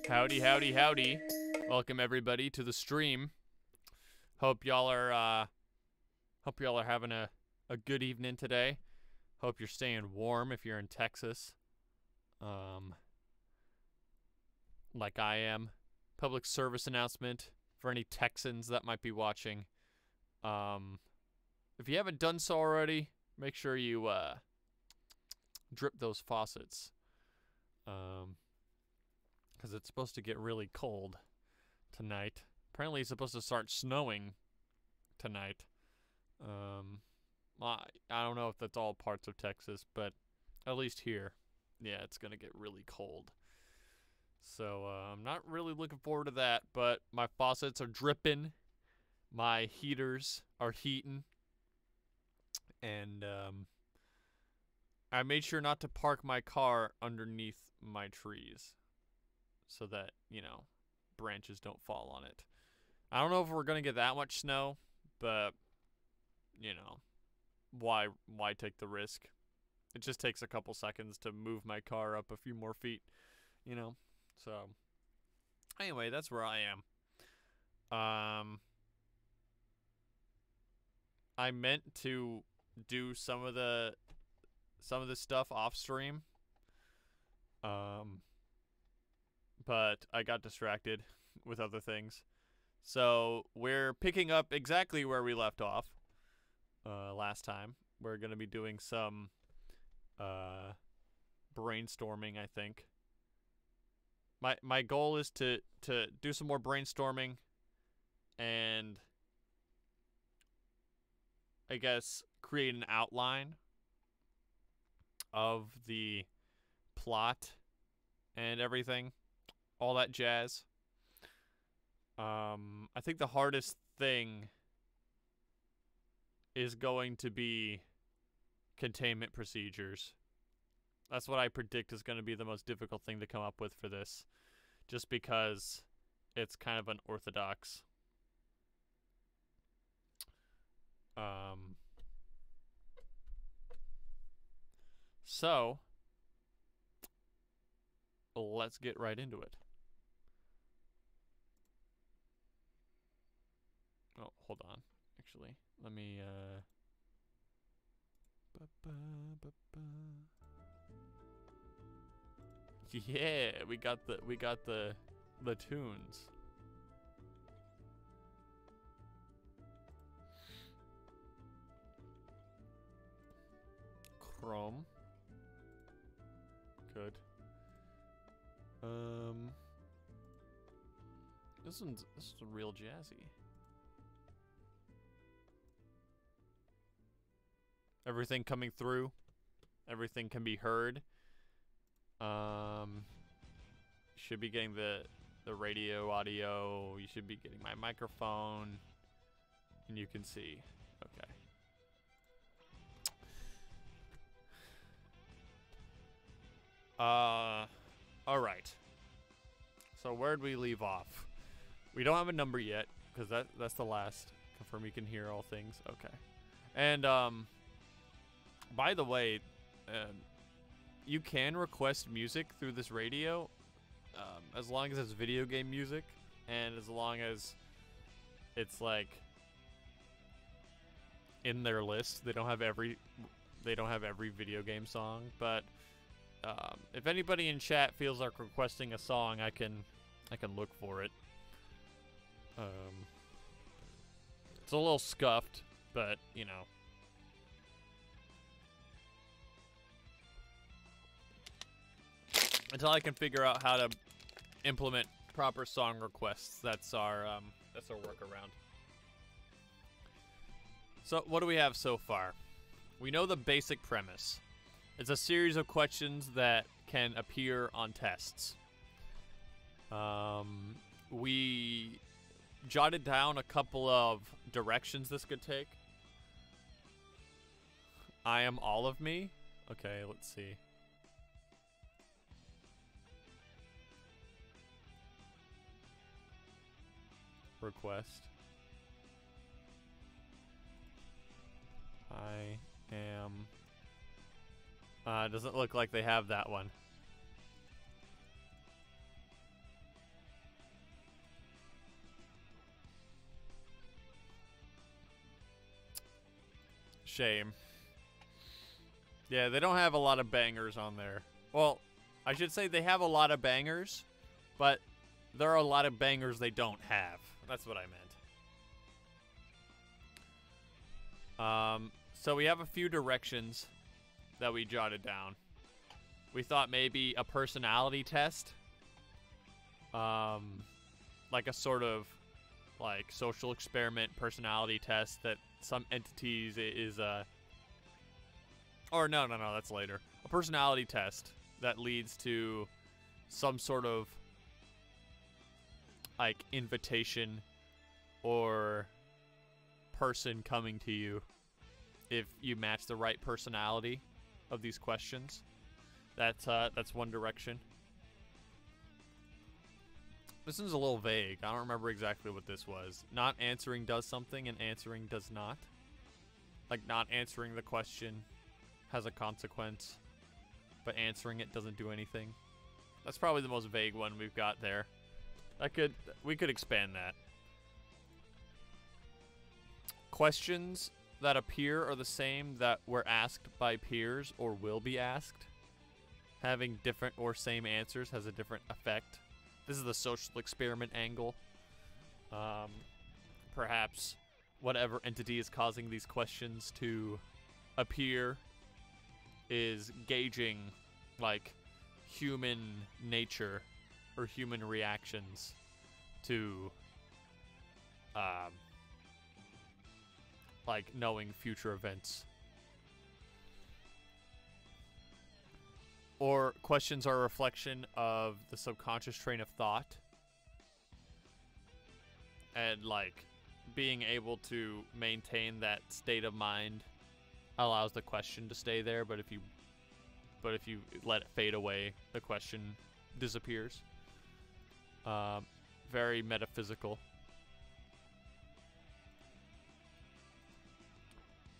Howdy, howdy, howdy. Welcome everybody to the stream. Hope y'all are having a good evening today. Hope you're staying warm if you're in Texas. Like I am. Public service announcement for any Texans that might be watching. If you haven't done so already, make sure you drip those faucets. Because it's supposed to get really cold tonight. Apparently it's supposed to start snowing tonight. I don't know if that's all parts of Texas, but at least here, yeah, it's going to get really cold. So I'm not really looking forward to that, but my faucets are dripping. My heaters are heating. And I made sure not to park my car underneath my trees so that, you know, branches don't fall on it. I don't know if we're going to get that much snow, but, you know, why take the risk? It just takes a couple seconds to move my car up a few more feet, you know? So, anyway, that's where I am. I meant to do some of the stuff off stream. But I got distracted with other things. So we're picking up exactly where we left off last time. We're going to be doing some brainstorming, I think. My goal is to do some more brainstorming and I guess create an outline of the plot and everything. All that jazz. I think the hardest thing is going to be containment procedures. That's what I predict is going to be the most difficult thing to come up with for this. Just because it's kind of unorthodox. So, let's get right into it. Oh, hold on. Actually, let me yeah, we got the tunes. Chrome. Good. This is real jazzy. Everything coming through. Everything can be heard. Should be getting the radio audio. You should be getting my microphone. And you can see. Okay. Alright. So where'd we leave off? We don't have a number yet, because that's the last. Confirm you can hear all things. Okay. And, by the way, you can request music through this radio, as long as it's video game music, and as long as it's, like, in their list. They don't have every video game song, but if anybody in chat feels like requesting a song, I can look for it. It's a little scuffed, but you know. Until I can figure out how to implement proper song requests, that's our workaround. So what do we have so far? We know the basic premise. It's a series of questions that can appear on tests. We jotted down a couple of directions this could take. I am all of me. Okay, let's see. Request. I am. Doesn't look like they have that one. shame. Yeah, they don't have a lot of bangers on there. Well, I should say they have a lot of bangers, but there are a lot of bangers they don't have. That's what I meant. So we have a few directions that we jotted down. We thought maybe a personality test. Like a sort of like social experiment personality test that some entities is or no, that's later. A personality test that leads to some sort of like invitation or person coming to you if you match the right personality of these questions. That's one direction. This one's a little vague. I don't remember exactly what this was. Not answering does something and answering does not. Like not answering the question has a consequence, but answering it doesn't do anything. That's probably the most vague one we've got there. We could expand that. Questions that appear are the same that were asked by peers or will be asked. Having different or same answers has a different effect. This is the social experiment angle. Perhaps whatever entity is causing these questions to appear is gauging, like, human nature or human reactions to, like, knowing future events. Or questions are a reflection of the subconscious train of thought. And, like, being able to maintain that state of mind allows the question to stay there, but if you let it fade away, the question disappears. Very metaphysical.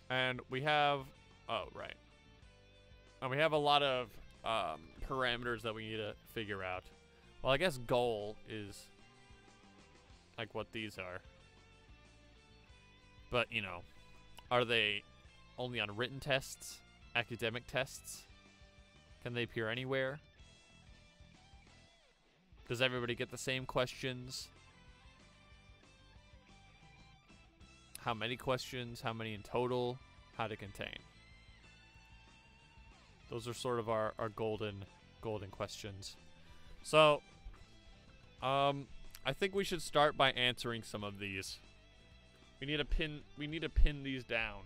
And we have, and we have a lot of parameters that we need to figure out. Well, I guess goal is like what these are. But, you know, are they only on written tests? Academic tests? Can they appear anywhere? Does everybody get the same questions? How many questions? How many in total? How to contain? Those are sort of our golden questions. So, I think we should start by answering some of these. We need to pin these down.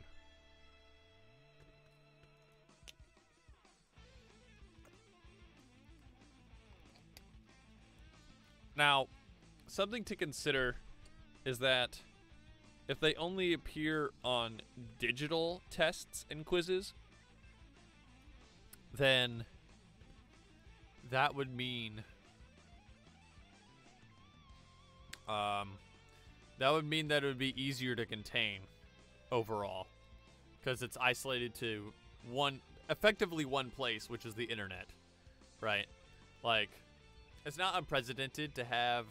Now, something to consider is that if they only appear on digital tests and quizzes, then that would mean that it would be easier to contain overall, because it's isolated to effectively one place, which is the internet, right? Like, it's not unprecedented to have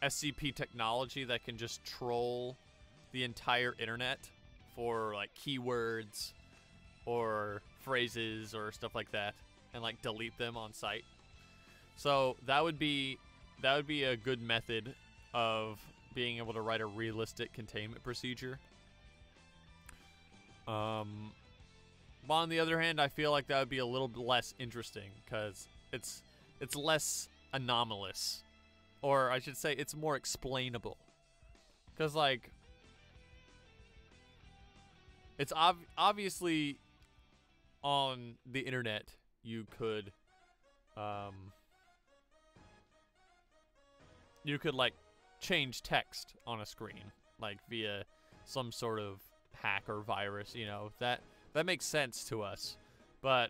SCP technology that can just troll the entire internet for like keywords or phrases or stuff like that, and like delete them on site. So that would be a good method of being able to write a realistic containment procedure. But on the other hand, I feel like that would be a little bit less interesting because it's less anomalous, or I should say it's more explainable. Because like it's obviously on the internet you could like change text on a screen, like via some sort of hack or virus, you know, that makes sense to us. But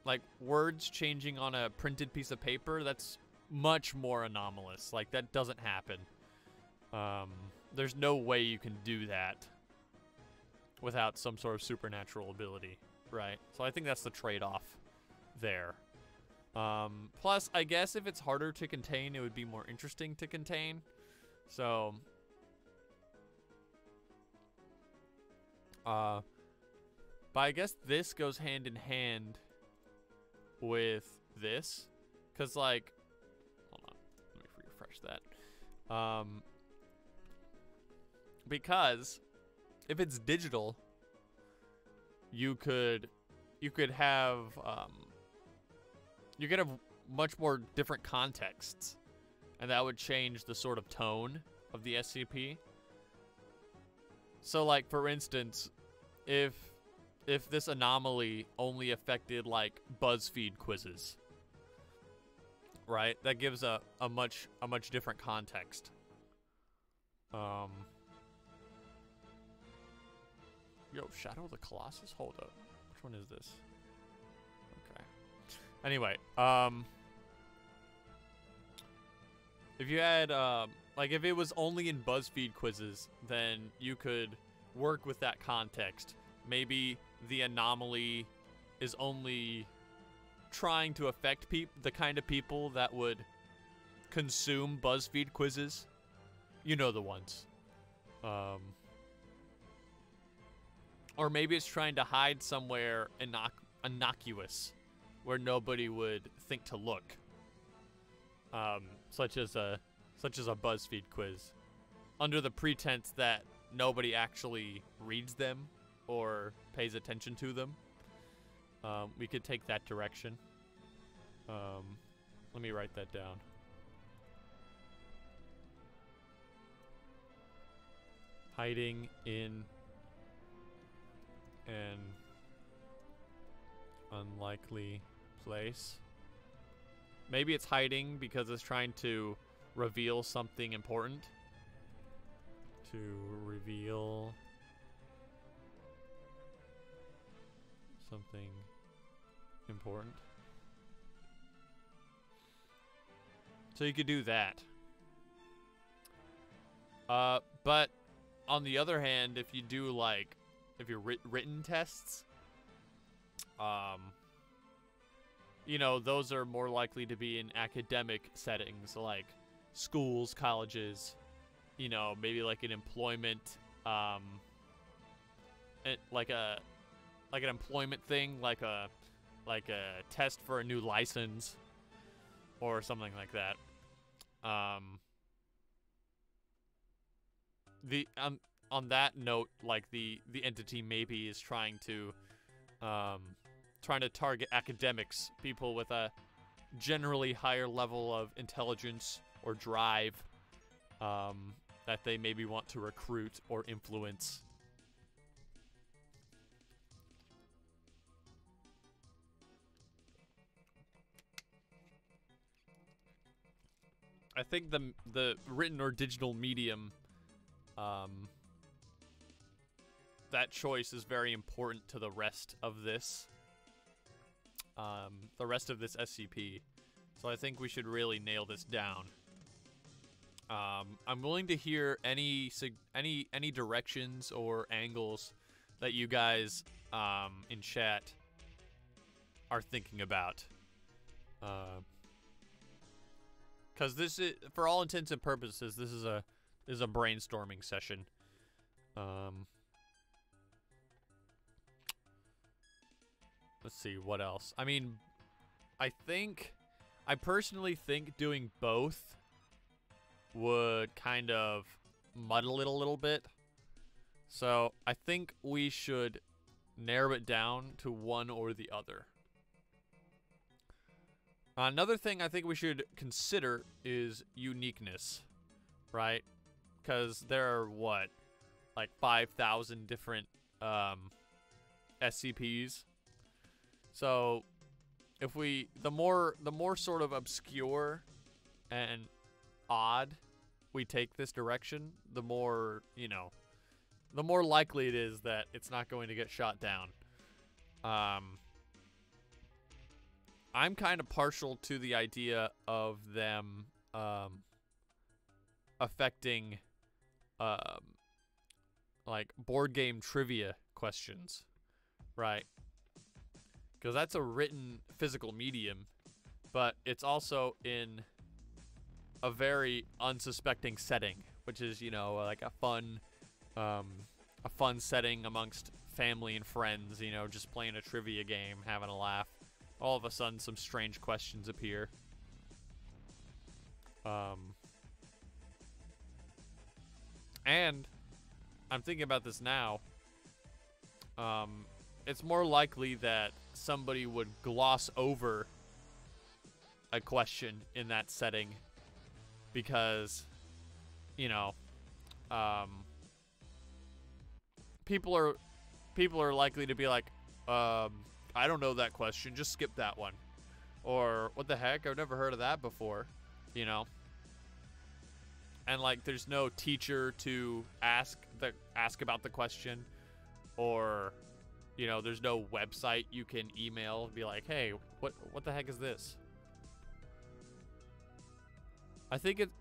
like words changing on a printed piece of paper, that's much more anomalous. Like that doesn't happen. There's no way you can do that without some sort of supernatural ability, right? So I think that's the trade-off there. Plus, I guess if it's harder to contain, it would be more interesting to contain. So But I guess this goes hand in hand with this, cause like, hold on, let me refresh that. Because if it's digital, you could have much more different contexts, and that would change the sort of tone of the SCP. So like, for instance, if this anomaly only affected like BuzzFeed quizzes, right? That gives a much different context. Yo, Shadow of the Colossus? Hold up. Which one is this? Okay. Anyway, if you had, like, if it was only in BuzzFeed quizzes, then you could work with that context. Maybe the anomaly is only trying to affect the kind of people that would consume BuzzFeed quizzes. You know the ones. Or maybe it's trying to hide somewhere innocuous where nobody would think to look. Such as a BuzzFeed quiz, under the pretense that nobody actually reads them or pays attention to them. We could take that direction. Let me write that down. Hiding in an unlikely place. Maybe it's hiding because it's trying to reveal something important. To reveal something important. So you could do that. But on the other hand, if you do like, if you're written tests, you know, those are more likely to be in academic settings, like schools, colleges, you know, maybe like an employment, like an employment thing, like a test for a new license or something like that. On that note, like the entity maybe is trying to target academics, people with a generally higher level of intelligence or drive, that they maybe want to recruit or influence. I think the written or digital medium, that choice is very important to the rest of this. The rest of this SCP. So I think we should really nail this down. I'm willing to hear any directions or angles that you guys in chat are thinking about. Because this is, for all intents and purposes, this is a brainstorming session. Let's see, what else? I mean, I personally think doing both would kind of muddle it a little bit. So I think we should narrow it down to one or the other. Another thing I think we should consider is uniqueness, right? Because there are, what, like 5,000 different SCPs. So if the more sort of obscure and odd we take this direction, the more, you know, the more likely it is that it's not going to get shot down. I'm kind of partial to the idea of them affecting like board game trivia questions, right? Because that's a written physical medium, but it's also in a very unsuspecting setting, which is, you know, like a fun a fun setting amongst family and friends, you know, just playing a trivia game, having a laugh. All of a sudden, some strange questions appear. And I'm thinking about this now. It's more likely that somebody would gloss over a question in that setting because, you know, people are likely to be like, I don't know that question, just skip that one. Or, what the heck, I've never heard of that before, you know? And, like, there's no teacher to ask about the question, or, you know, there's no website you can email and be like, hey, what the heck is this? I think it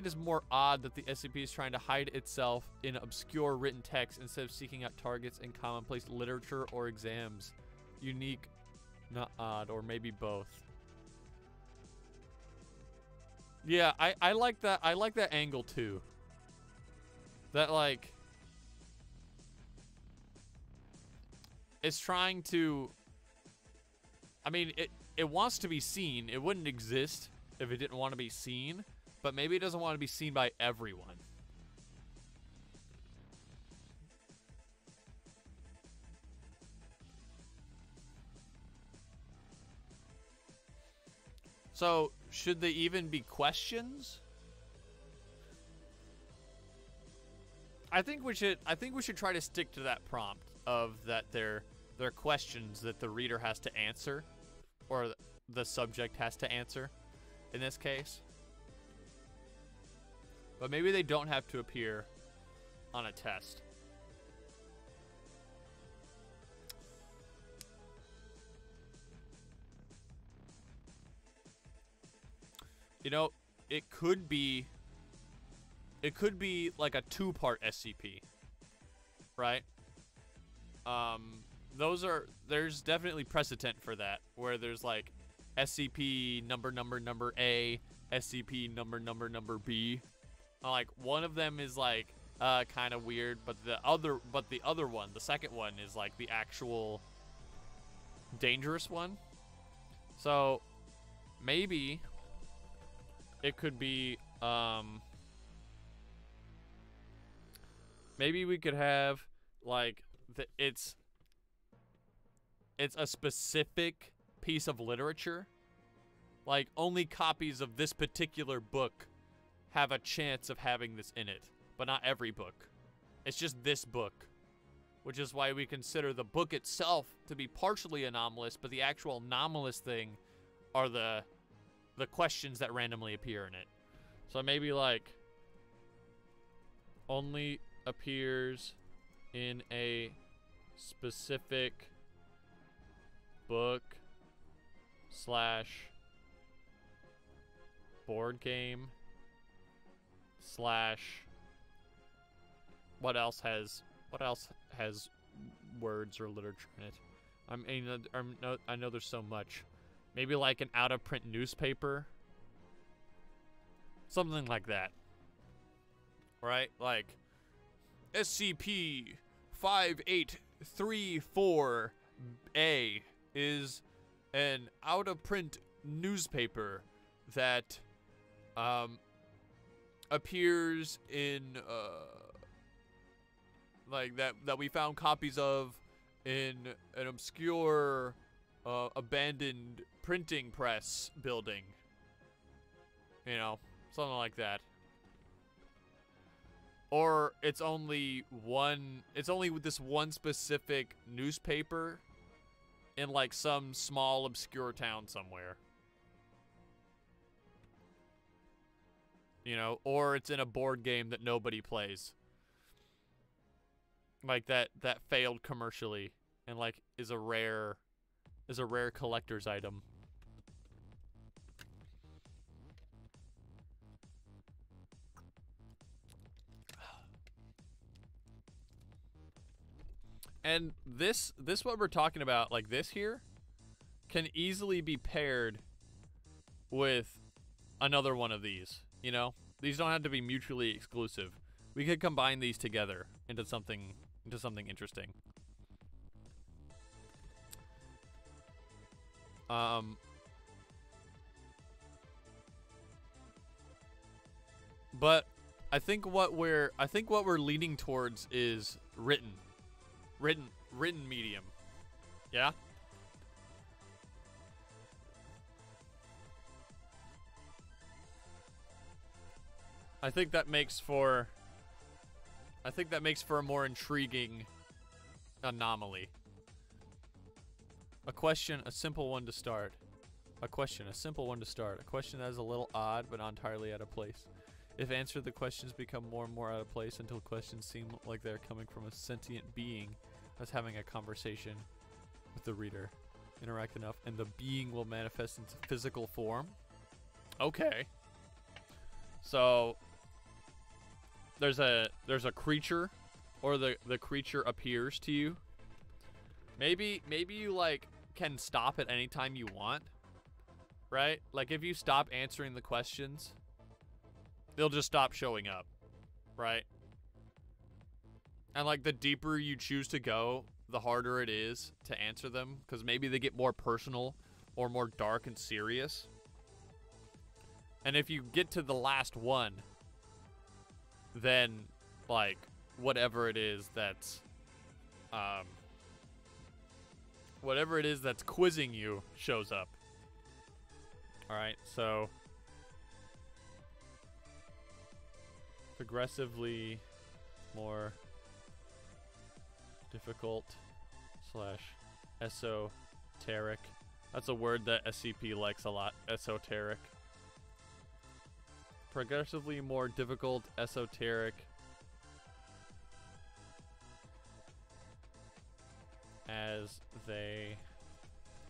is more odd that the SCP is trying to hide itself in obscure written text instead of seeking out targets in commonplace literature or exams. Unique, not odd, or maybe both. Yeah, I like that. I like that angle too. That, like, it's trying to, I mean, it wants to be seen. It wouldn't exist if it didn't want to be seen, but maybe it doesn't want to be seen by everyone. So, should they even be questions? I think we should try to stick to that prompt of that they're questions that the reader has to answer, or the subject has to answer in this case. But maybe they don't have to appear on a test. You know, it could be like a 2-part SCP, right? There's definitely precedent for that, where there's like SCP number A, SCP number B. Like, one of them is like kind of weird, but the other one, the second one, is like the actual dangerous one. So maybe it could be maybe we could have like it's a specific piece of literature. Like, only copies of this particular book have a chance of having this in it, but not every book. It's just this book, which is why we consider the book itself to be partially anomalous, but the actual anomalous thing are the questions that randomly appear in it. So maybe like only appears in a specific book / board game / what else has words or literature in it? I know there's so much. Maybe like an out-of-print newspaper, something like that, right? Like SCP 5834A is an out-of-print newspaper that appears in like that we found copies of in an obscure abandoned printing press building, you know, something like that. Or it's only this one specific newspaper in like some small obscure town somewhere, you know, or it's in a board game that nobody plays, like that failed commercially and like is a rare collector's item. And this what we're talking about, like this here, can easily be paired with another one of these, you know? These don't have to be mutually exclusive. We could combine these together into something into something interesting. But I think what we're leaning towards is written medium. Yeah? I think that makes for a more intriguing anomaly. A question, a simple one to start. A question, a simple one to start. A question that is a little odd but not entirely out of place. If answered, the questions become more and more out of place until questions seem like they're coming from a sentient being that's having a conversation with the reader. Interact enough, and the being will manifest into physical form. Okay. So there's a creature, or the creature appears to you. Maybe you like can stop at any time you want, right? Like if you stop answering the questions, they'll just stop showing up, right? And like the deeper you choose to go, the harder it is to answer them, because maybe they get more personal or more dark and serious. And if you get to the last one, then like whatever it is that's quizzing you shows up. All right, so progressively more difficult / esoteric. That's a word that SCP likes a lot. Esoteric. Progressively more difficult, esoteric, as they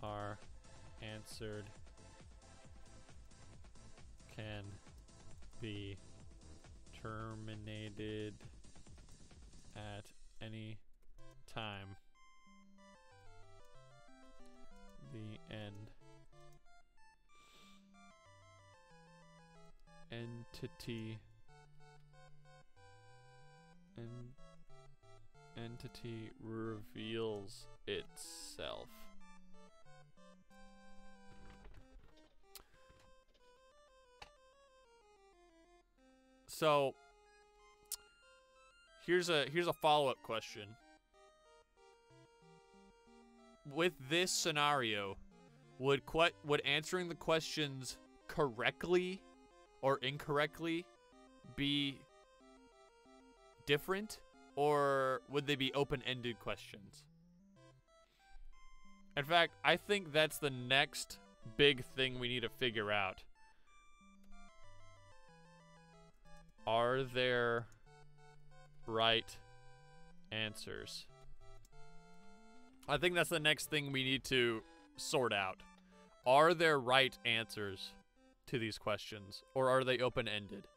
are answered, can be terminated at any time. The end. Entity reveals itself. So here's a follow-up question. With this scenario, would answering the questions correctly or incorrectly be different, or would they be open-ended questions? In fact, I think that's the next big thing we need to figure out. Are there right answers? I think that's the next thing we need to sort out. Are there right answers to these questions, or are they open-ended?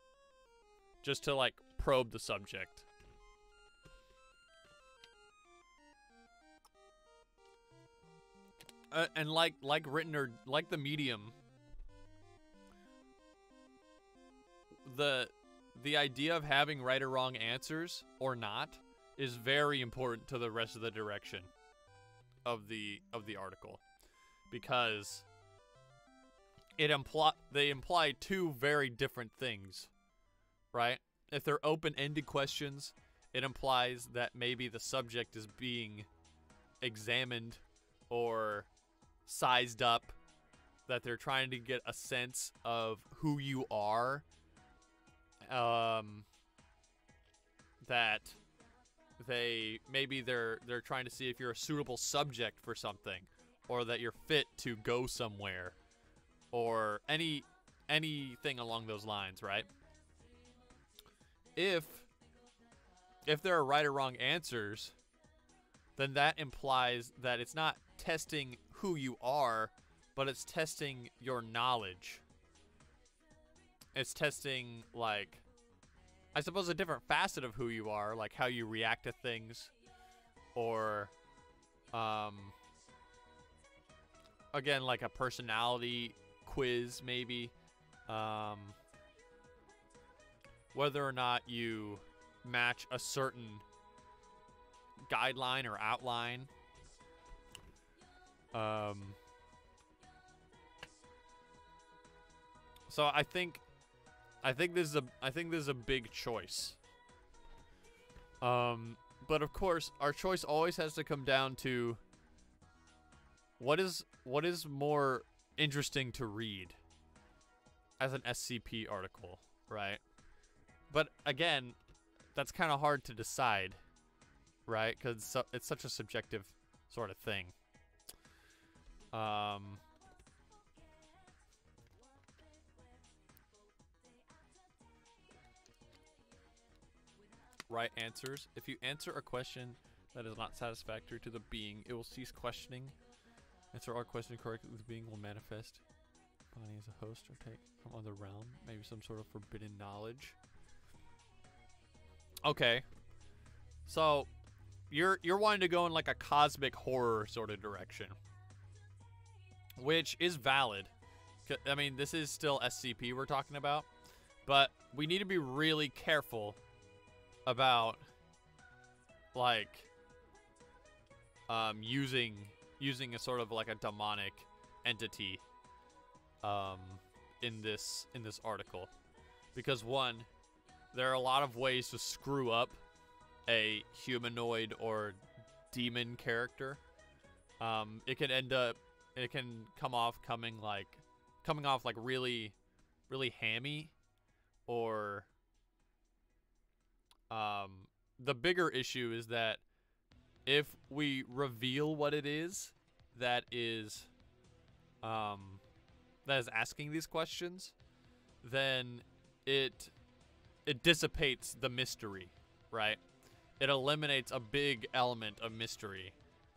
Just to like probe the subject. And like written, or like the medium, the idea of having right or wrong answers or not is very important to the rest of the direction of the article, because they imply two very different things, right? If they're open-ended questions, it implies that maybe the subject is being examined or sized up, that they're trying to get a sense of who you are, that they're trying to see if you're a suitable subject for something, or that you're fit to go somewhere, or anything along those lines, right? If there are right or wrong answers, then that implies that it's not testing who you are, but it's testing your knowledge. It's testing, like, I suppose, a different facet of who you are, like how you react to things, or again, like a personality quiz, maybe. Whether or not you match a certain guideline or outline. So I think this is a big choice. But of course, our choice always has to come down to what is more interesting to read as an SCP article, right? But again, that's kind of hard to decide, right? Because it's such a subjective sort of thing. Right answers. If you answer a question that is not satisfactory to the being, it will cease questioning. Answer our question correctly, the being will manifest. Bonnie as a host or take from other realm. Maybe some sort of forbidden knowledge. Okay. So, you're wanting to go in like a cosmic horror sort of direction. Which is valid. I mean, this is still SCP we're talking about. But we need to be really careful about like using a sort of like a demonic entity in this article, because one, there are a lot of ways to screw up a humanoid or demon character. It can come off like really hammy, or the bigger issue is that if we reveal what it is that is asking these questions, then it dissipates the mystery, right? It eliminates a big element of mystery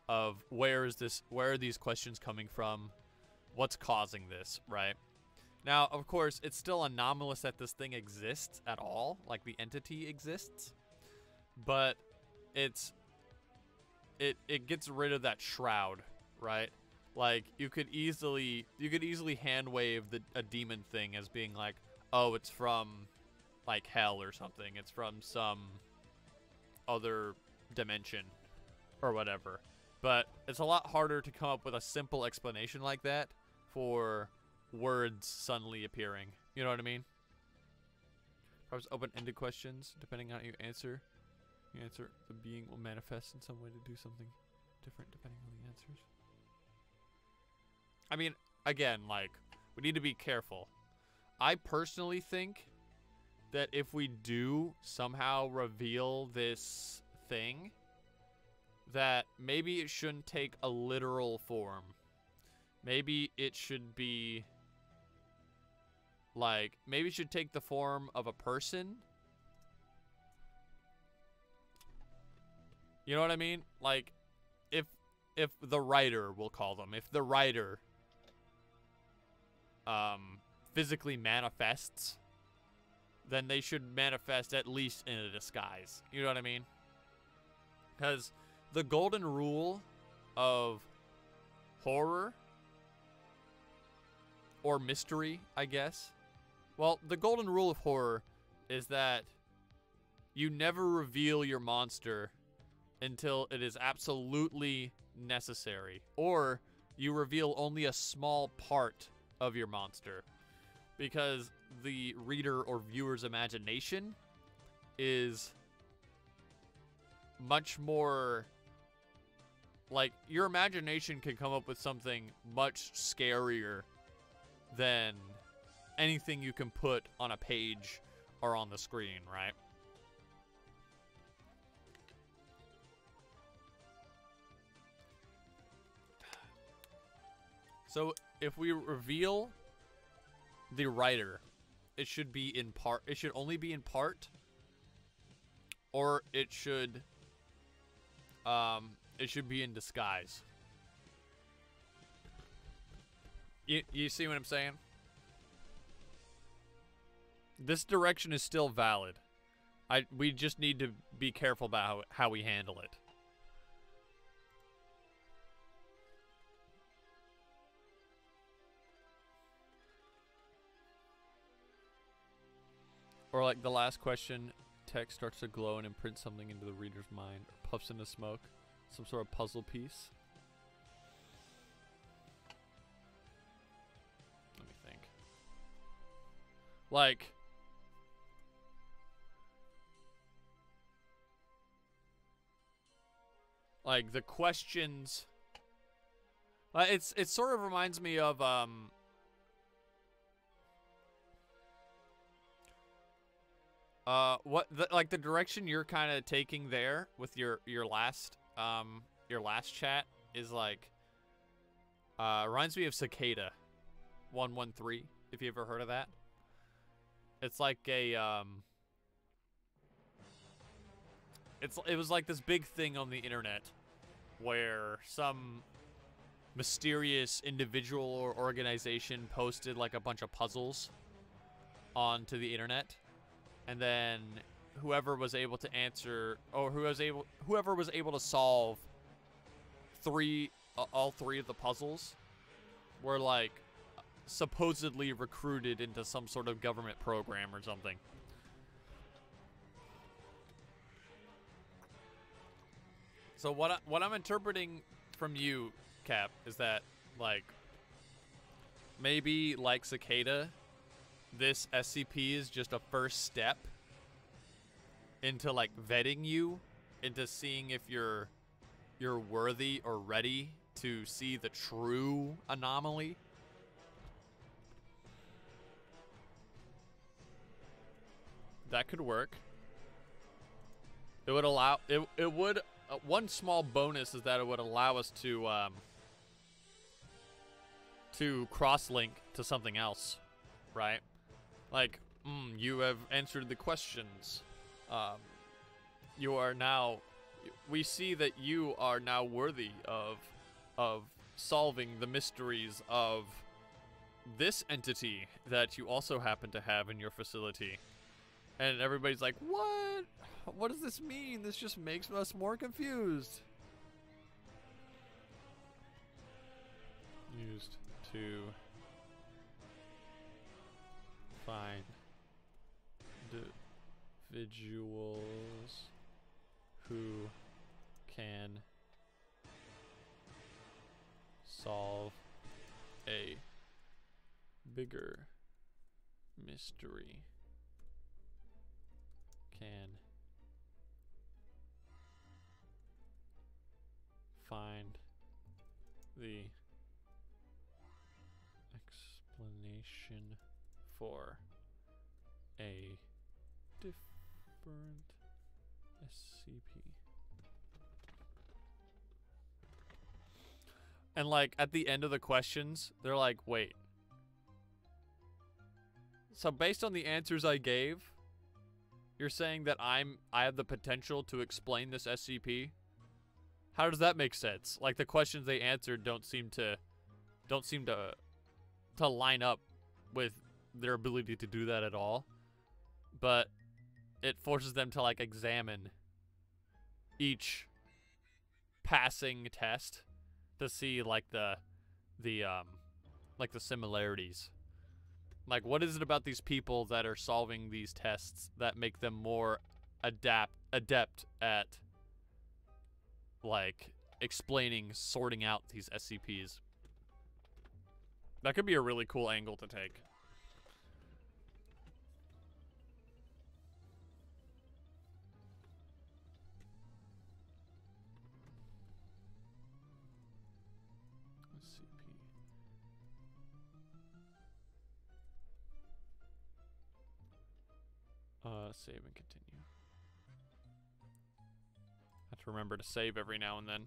of where are these questions coming from, what's causing this, right? Now, of course, it's still anomalous that this thing exists at all, like the entity exists, but it gets rid of that shroud, right? Like you could easily hand wave a demon thing as being like, oh, it's from like hell or something. It's from some other dimension or whatever. But it's a lot harder to come up with a simple explanation like that for words suddenly appearing. You know what I mean? Perhaps open-ended questions, depending on how you answer. The being will manifest in some way to do something different depending on the answers. I mean, again, like, we need to be careful. I personally think that if we do somehow reveal this thing, that maybe it shouldn't take a literal form. Maybe it should be, like, maybe it should take the form of a person. You know what I mean? Like, if the writer, we'll call them, if the writer physically manifests, then they should manifest at least in a disguise. You know what I mean? Because the golden rule of horror or mystery, I guess. Well, the golden rule of horror is that you never reveal your monster until it is absolutely necessary, or you reveal only a small part of your monster, because the reader or viewer's imagination is much more, like, your imagination can come up with something much scarier than anything you can put on a page or on the screen, right? So if we reveal the writer, it should be in part, it should only be in part, or it should be in disguise. You see what I'm saying? This direction is still valid. We just need to be careful about how we handle it. Or like the last question, text starts to glow and imprint something into the reader's mind, or puffs into smoke. Some sort of puzzle piece. Let me think. Like, the questions. It sort of reminds me of like the direction you're kind of taking there with your last chat is like reminds me of Cicada 113, if you ever heard of that. It's like a it was like this big thing on the internet where some mysterious individual or organization posted like a bunch of puzzles onto the internet, and then whoever was able to answer, or whoever was able to solve all three of the puzzles were like supposedly recruited into some sort of government program or something. So what I'm interpreting from you, Cap, is that like maybe like Cicada, this SCP is just a first step into like vetting you, into seeing if you're worthy or ready to see the true anomaly. That could work. It would allow it would one small bonus is that it would allow us to cross-link to something else, right? Like, you have answered the questions. You are now. We see that you are now worthy of solving the mysteries of this entity that you also happen to have in your facility. And everybody's like, what? What does this mean? This just makes us more confused. Used to find individuals who can solve a bigger mystery. Can find the explanation for a different SCP. And like at the end of the questions, they're like, wait. So based on the answers I gave, you're saying that I have the potential to explain this SCP? How does that make sense? Like the questions they answered don't seem to line up with their ability to do that at all. But it forces them to like examine each passing test to see like the similarities. Like, what is it about these people that are solving these tests that make them more adept at, like, sorting out these SCPs? That could be a really cool angle to take. Save and continue. Have to remember to save every now and then.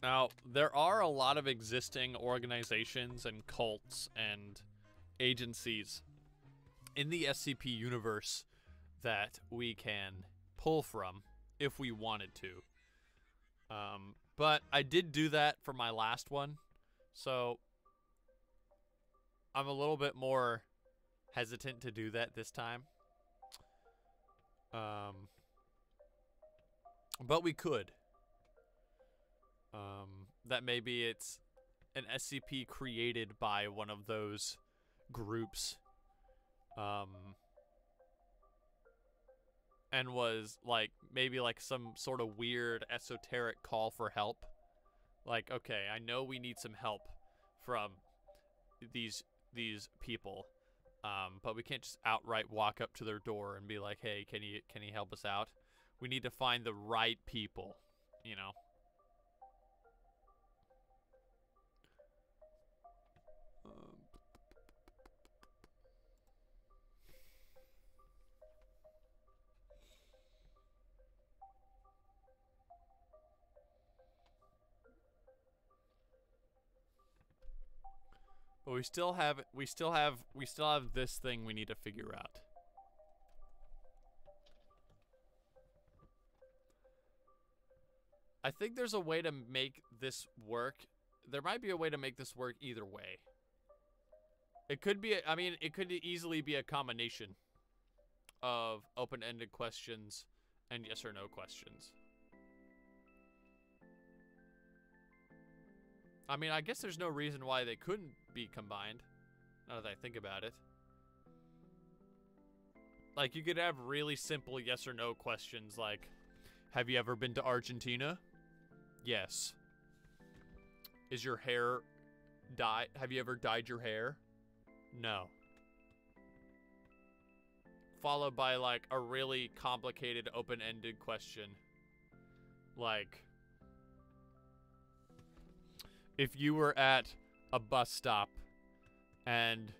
Now, there are a lot of existing organizations and cults and agencies in the SCP universe that we can pull from if we wanted to. But I did do that for my last one, so I'm a little bit more hesitant to do that this time. But we could. That maybe it's an SCP created by one of those groups, and was like maybe like some sort of weird esoteric call for help. Like, okay, I know we need some help from these people, but we can't just outright walk up to their door and be like, hey, can you help us out? We need to find the right people, you know. But we still have this thing we need to figure out. I think there's a way to make this work. There might be a way to make this work either way. It could be, I mean, it could easily be a combination of open-ended questions and yes or no questions. I mean, I guess there's no reason why they couldn't be combined, now that I think about it. Like, you could have really simple yes or no questions like, have you ever been to Argentina? Yes. Is your hair dyed? Have you ever dyed your hair? No. Followed by, like, a really complicated open-ended question. Like, if you were at a bus stop and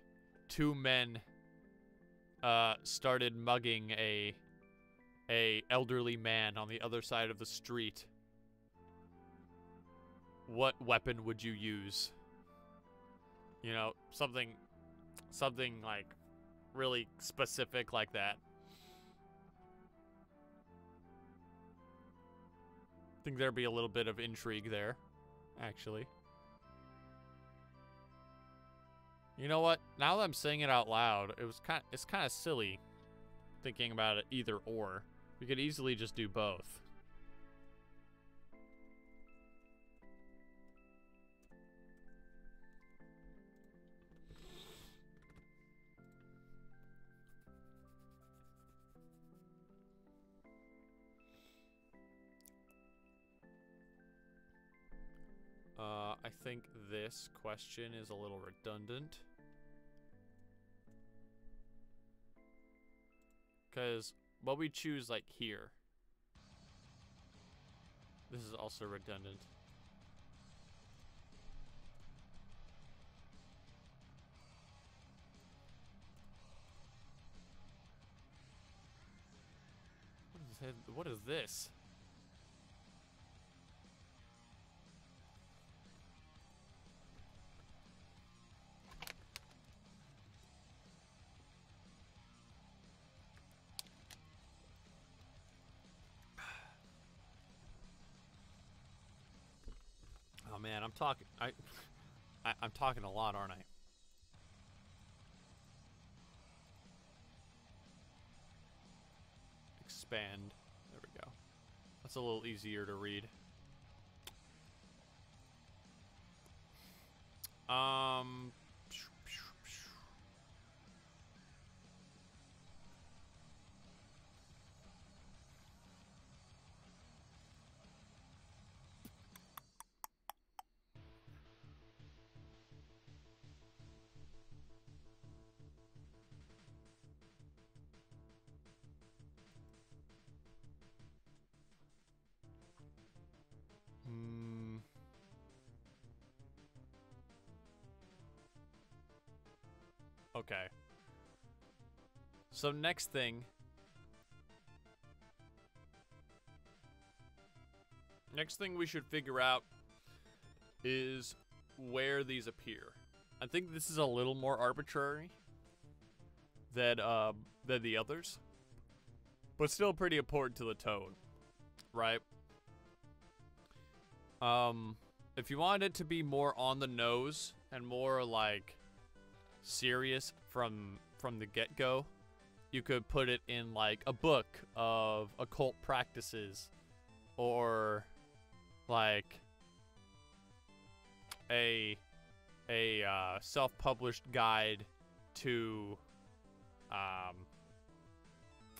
two men started mugging a elderly man on the other side of the street, what weapon would you use? You know, something like really specific like that. I think there'd be a little bit of intrigue there, actually. You know what? Now that I'm saying it out loud, it's kind of silly thinking about it either or. We could easily just do both. I think this question is a little redundant. Because what we choose, like, here. This is also redundant. What is this? Oh man, I'm talking a lot, aren't I? Expand. There we go. That's a little easier to read. Okay. So next thing we should figure out is where these appear. I think this is a little more arbitrary than the others, but still pretty important to the tone, right? If you wanted it to be more on the nose and more like serious from the get-go, you could put it in like a book of occult practices, or like a self-published guide to, I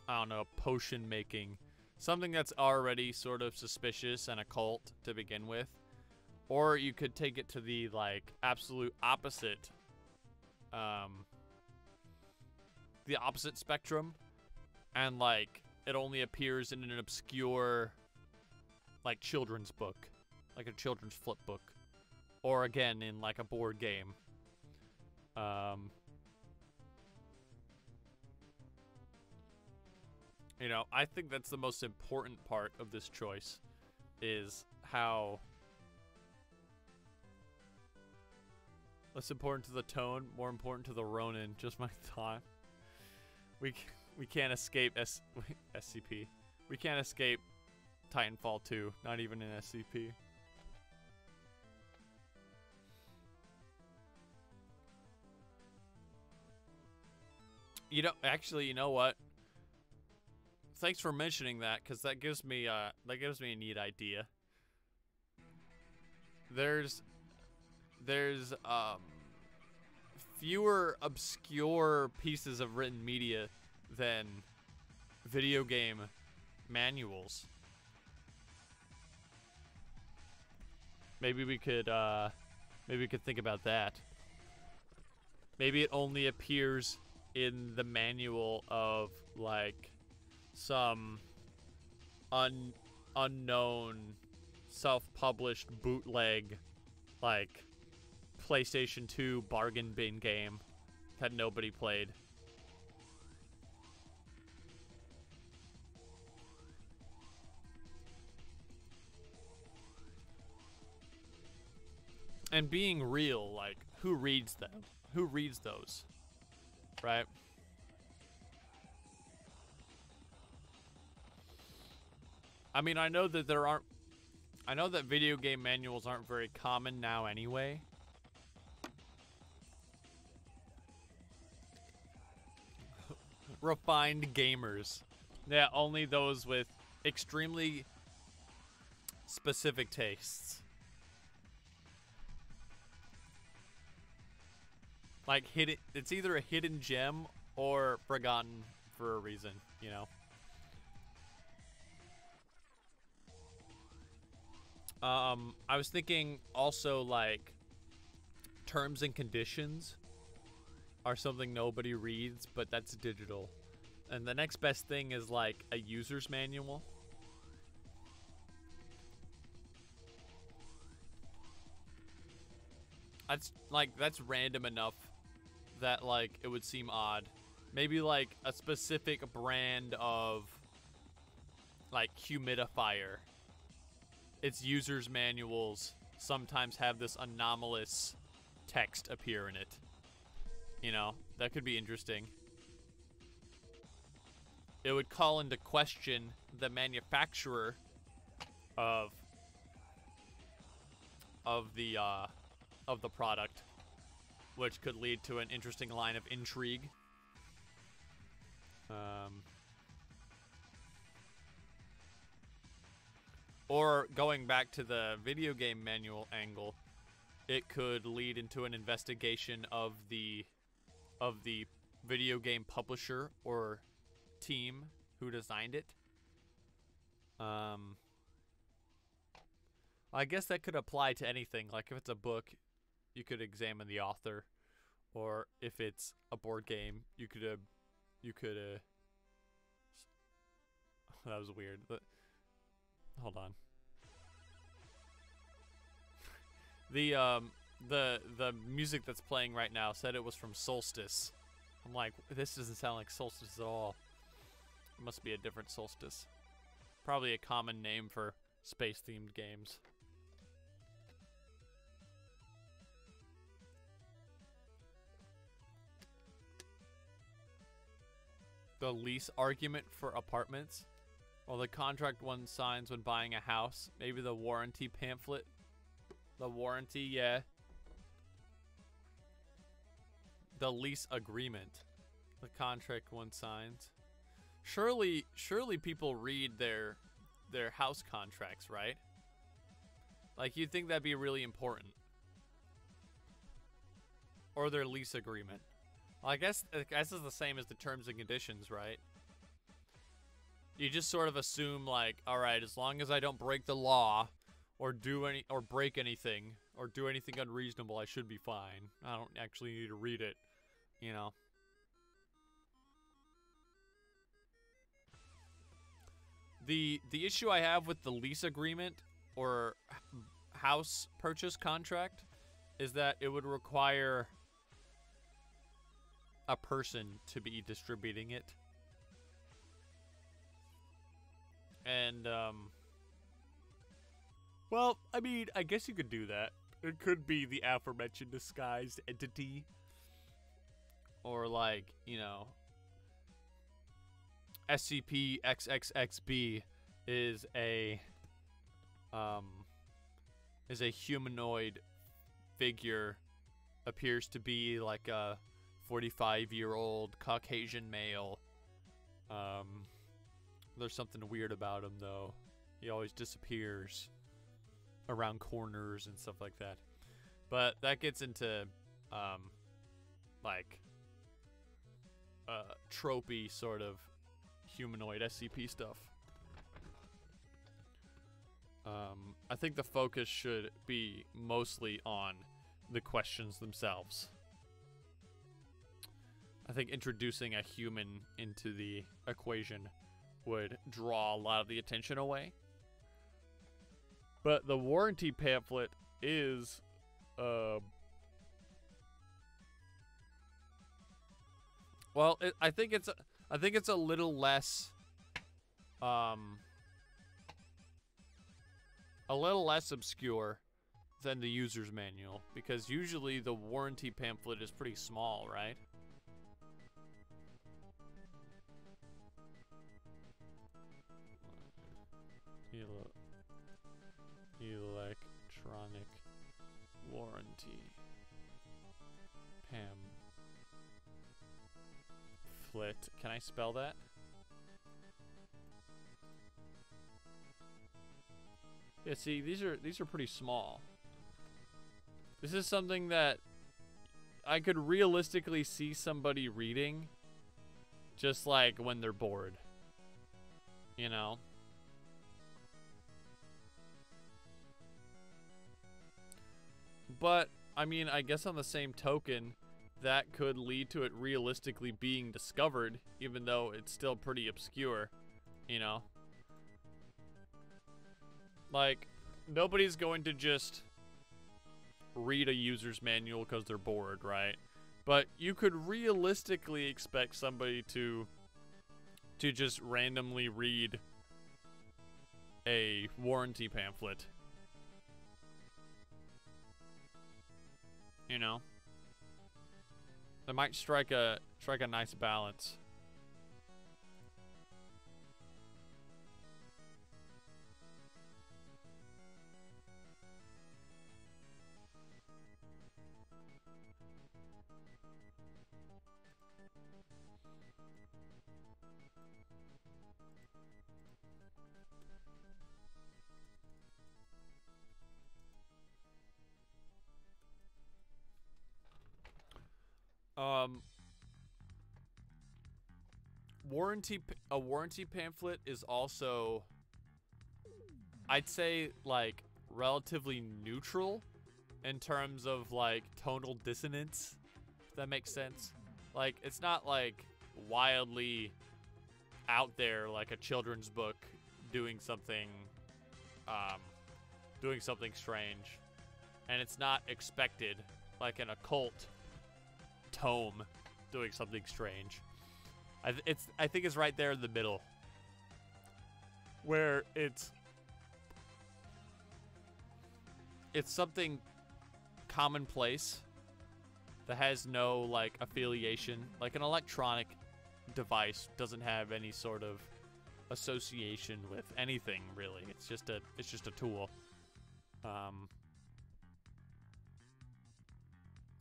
don't know, potion making. Something that's already sort of suspicious and occult to begin with. Or you could take it to the, like, absolute opposite, the opposite spectrum. And, like, it only appears in an obscure, like, children's book. Like a children's flip book. Or, again, in, like, a board game. You know, I think that's the most important part of this choice. Is how... less important to the tone, more important to the Ronin. Just my thought. We can't escape SCP. We can't escape Titanfall 2. Not even in SCP. You know, actually, you know what? Thanks for mentioning that, because that gives me a neat idea. There's fewer obscure pieces of written media than video game manuals. Maybe we could think about that. Maybe it only appears in the manual of, like, some unknown self-published bootleg, like, PlayStation 2 bargain bin game that nobody played. And being real, like, who reads them? Who reads those? Right? I mean, I know that video game manuals aren't very common now anyway. Refined gamers. Yeah, only those with extremely specific tastes. Like, it's either a hidden gem or forgotten for a reason, you know? I was thinking also, like, terms and conditions are something nobody reads, but that's digital. And the next best thing is, like, a user's manual. That's random enough that, like, it would seem odd. Maybe, like, a specific brand of, like, humidifier. Its users' manuals sometimes have this anomalous text appear in it. You know, that could be interesting. It would call into question the manufacturer of the product, which could lead to an interesting line of intrigue. Or going back to the video game manual angle, it could lead into an investigation of the video game publisher or team who designed it. I guess that could apply to anything. Like, if it's a book, you could examine the author, or if it's a board game, you could that was weird, but hold on. The music that's playing right now said it was from Solstice. I'm like, this doesn't sound like Solstice at all. It must be a different Solstice. Probably a common name for space-themed games. The lease argument for apartments. Or the contract one signs when buying a house. Maybe the warranty pamphlet. The warranty, yeah. The lease agreement. The contract one signs. Surely people read their house contracts, right? Like, you'd think that'd be really important. Or their lease agreement. Well, I guess it's the same as the terms and conditions, right? You just sort of assume like, all right, as long as I don't break the law or break anything or do anything unreasonable, I should be fine. I don't actually need to read it, you know. The issue I have with the lease agreement or house purchase contract is that it would require a person to be distributing it. And, well, I mean, I guess you could do that. It could be the aforementioned disguised entity. Or, like, you know, SCP XXXB is a humanoid figure. Appears to be like a 45-year-old Caucasian male. There's something weird about him, though. He always disappears around corners and stuff like that. But that gets into, like, tropey sort of humanoid SCP stuff. I think the focus should be mostly on the questions themselves. I think introducing a human into the equation would draw a lot of the attention away. But the warranty pamphlet is, well, I think it's a little less, a little less obscure than the user's manual, because usually the warranty pamphlet is pretty small, right? Electronic warranty pamphlet. Can I spell that? Yeah, see, these are pretty small. This is something that I could realistically see somebody reading just like when they're bored. You know? But, I mean, I guess on the same token, that could lead to it realistically being discovered, even though it's still pretty obscure, you know? Like, nobody's going to just read a user's manual because they're bored, right? But you could realistically expect somebody to just randomly read a warranty pamphlet. You know? That might strike a nice balance. A warranty pamphlet is also, I'd say, like, relatively neutral in terms of, like, tonal dissonance, if that makes sense. Like, it's not, like, wildly out there like a children's book doing something strange. And it's not expected like an occult tome doing something strange. I think it's right there in the middle, where it's something commonplace that has no like affiliation. Like an electronic device doesn't have any sort of association with anything really. It's just a tool.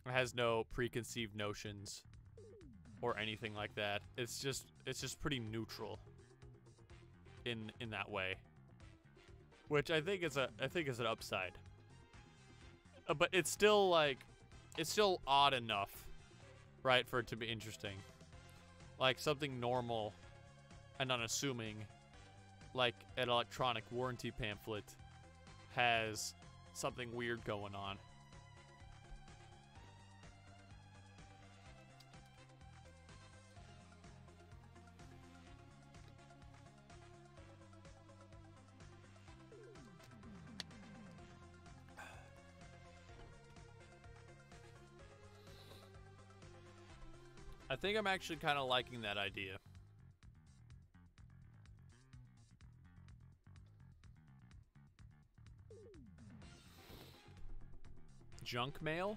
It has no preconceived notions or anything like that. It's just pretty neutral in that way, which I think is an upside. But it's still odd enough right, for it to be interesting. Like something normal and unassuming, like an electronic warranty pamphlet, has something weird going on. I think I'm actually kind of liking that idea. Junk mail?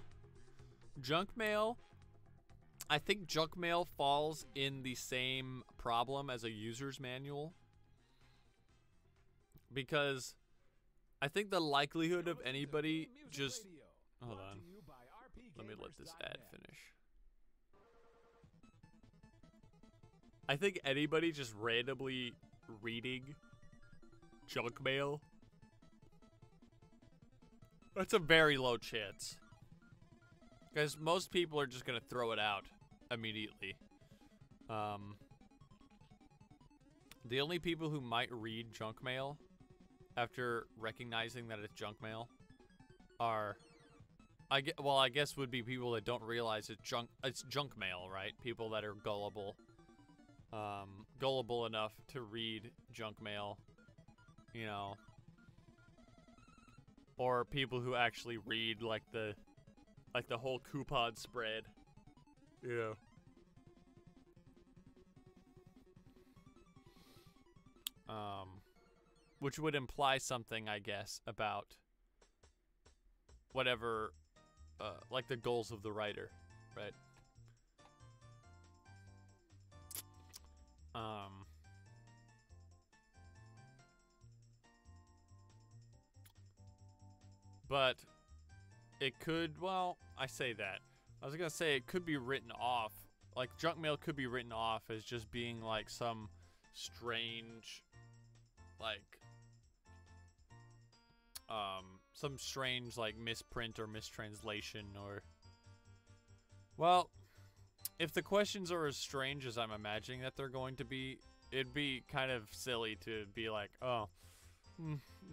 Junk mail? I think junk mail falls in the same problem as a user's manual. Because I think the likelihood of anybody just... Hold on. Let me let this ad finish. I think anybody just randomly reading junk mail, that's a very low chance. Because most people are just going to throw it out immediately. The only people who might read junk mail after recognizing that it's junk mail are, I guess would be people that don't realize it's junk mail, right? People that are gullible. Gullible enough to read junk mail, you know, or people who actually read like the whole coupon spread, yeah. Which would imply something, I guess, about whatever, like the goals of the writer, right? But it could, well, I say that. I was gonna say it could be written off, like junk mail could be written off as just being like some strange, like, misprint or mistranslation or, well, if the questions are as strange as I'm imagining that they're going to be, it'd be kind of silly to be like, oh,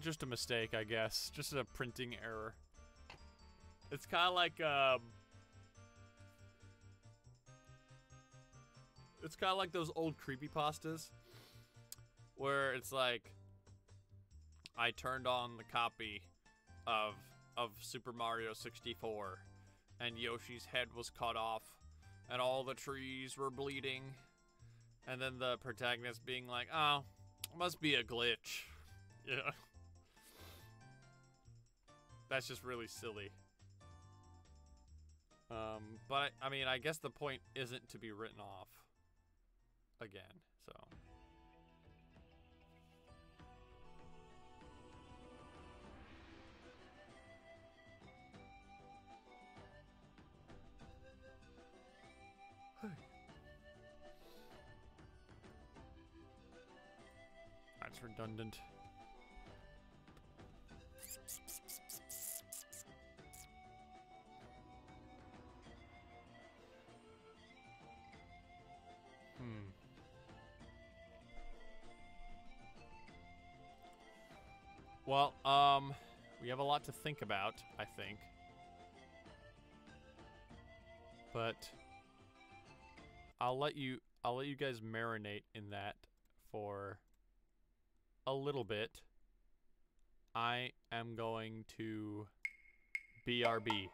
just a mistake, I guess. Just a printing error. It's kind of like, it's kind of like those old creepypastas where it's like, I turned on the copy of Super Mario 64 and Yoshi's head was cut off and all the trees were bleeding, and then the protagonist being like, oh, must be a glitch. Yeah. That's just really silly. But I mean, I guess the point isn't to be written off again, so. That's redundant. Well, we have a lot to think about, I think. But I'll let you guys marinate in that for a little bit. I am going to BRB.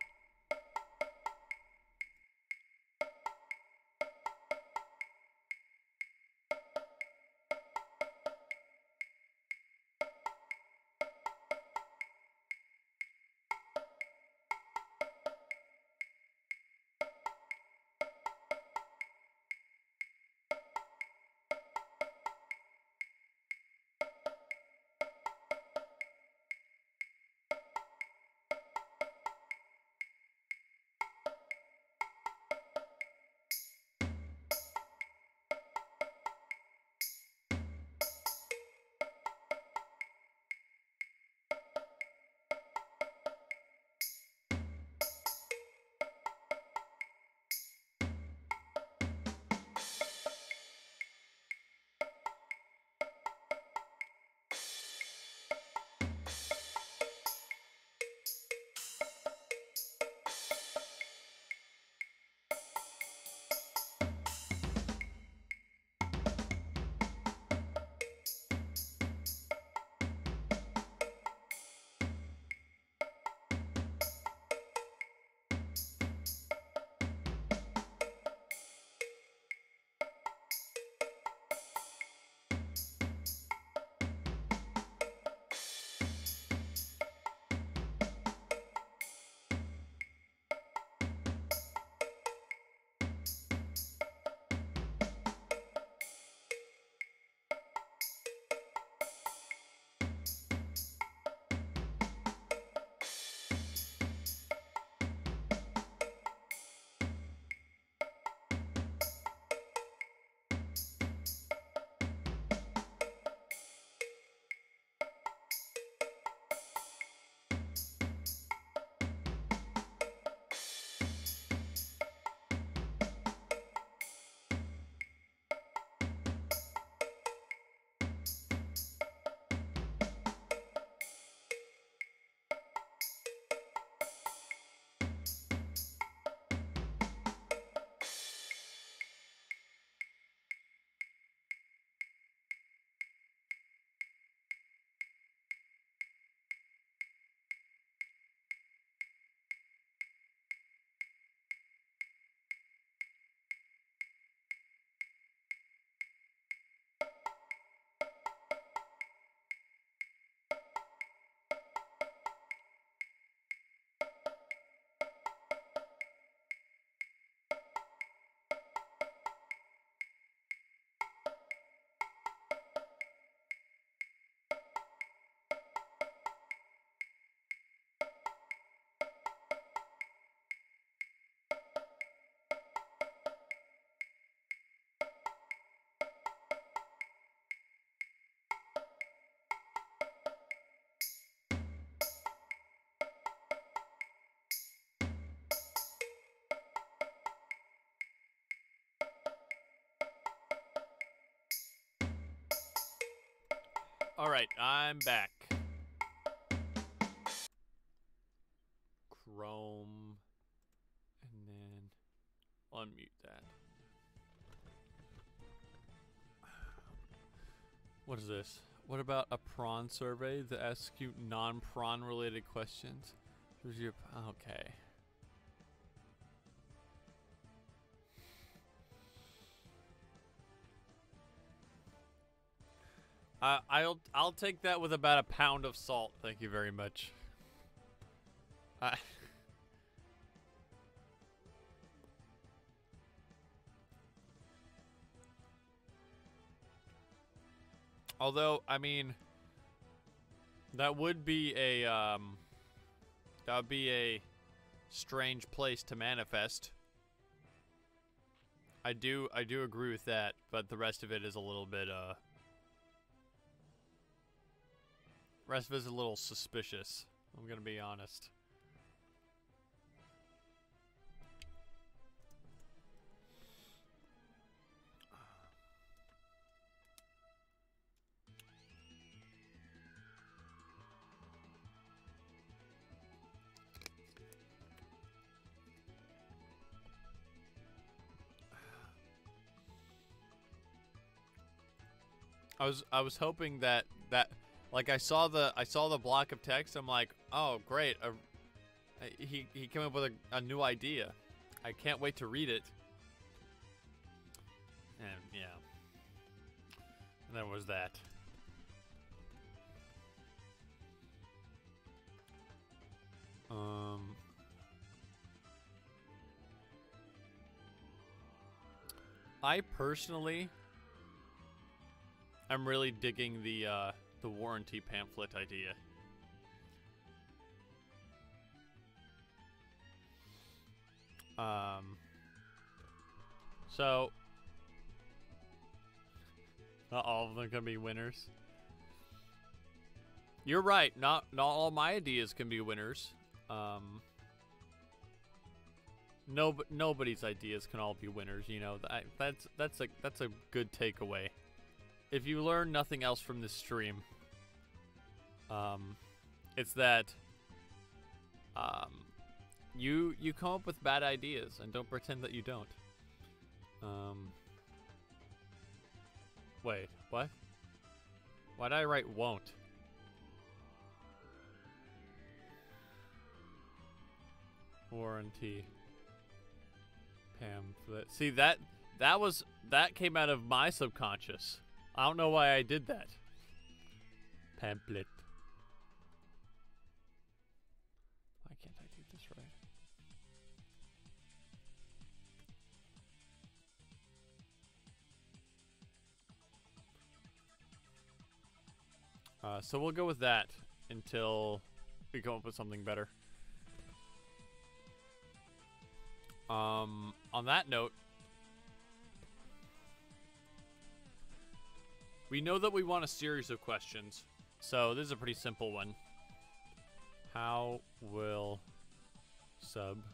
Alright, I'm back. Chrome. And then unmute that. What is this? What about a prawn survey that asks you non-prawn related questions? Who's your... Okay. I'll take that with about a pound of salt. Thank you very much. Although, I mean, that would be a strange place to manifest. I do agree with that, but the rest of it is a little bit rest of it is a little suspicious. I'm gonna be honest. I was hoping that like I saw the block of text. I'm like, oh great, he came up with a new idea. I can't wait to read it. And yeah, and there was that. I personally, I'm really digging the warranty pamphlet idea. So not all of them can be winners. You're right. Not all my ideas can be winners. Nobody's ideas can all be winners. You know, that's a good takeaway. If you learn nothing else from this stream, it's that you come up with bad ideas and don't pretend that you don't. Wait, what? Why did I write won't? Warranty pamphlet. See, that came out of my subconscious. I don't know why I did that. Pamphlet. Why can't I do this right? So we'll go with that until we come up with something better. On that note, we know that we want a series of questions, so this is a pretty simple one. How will subsequent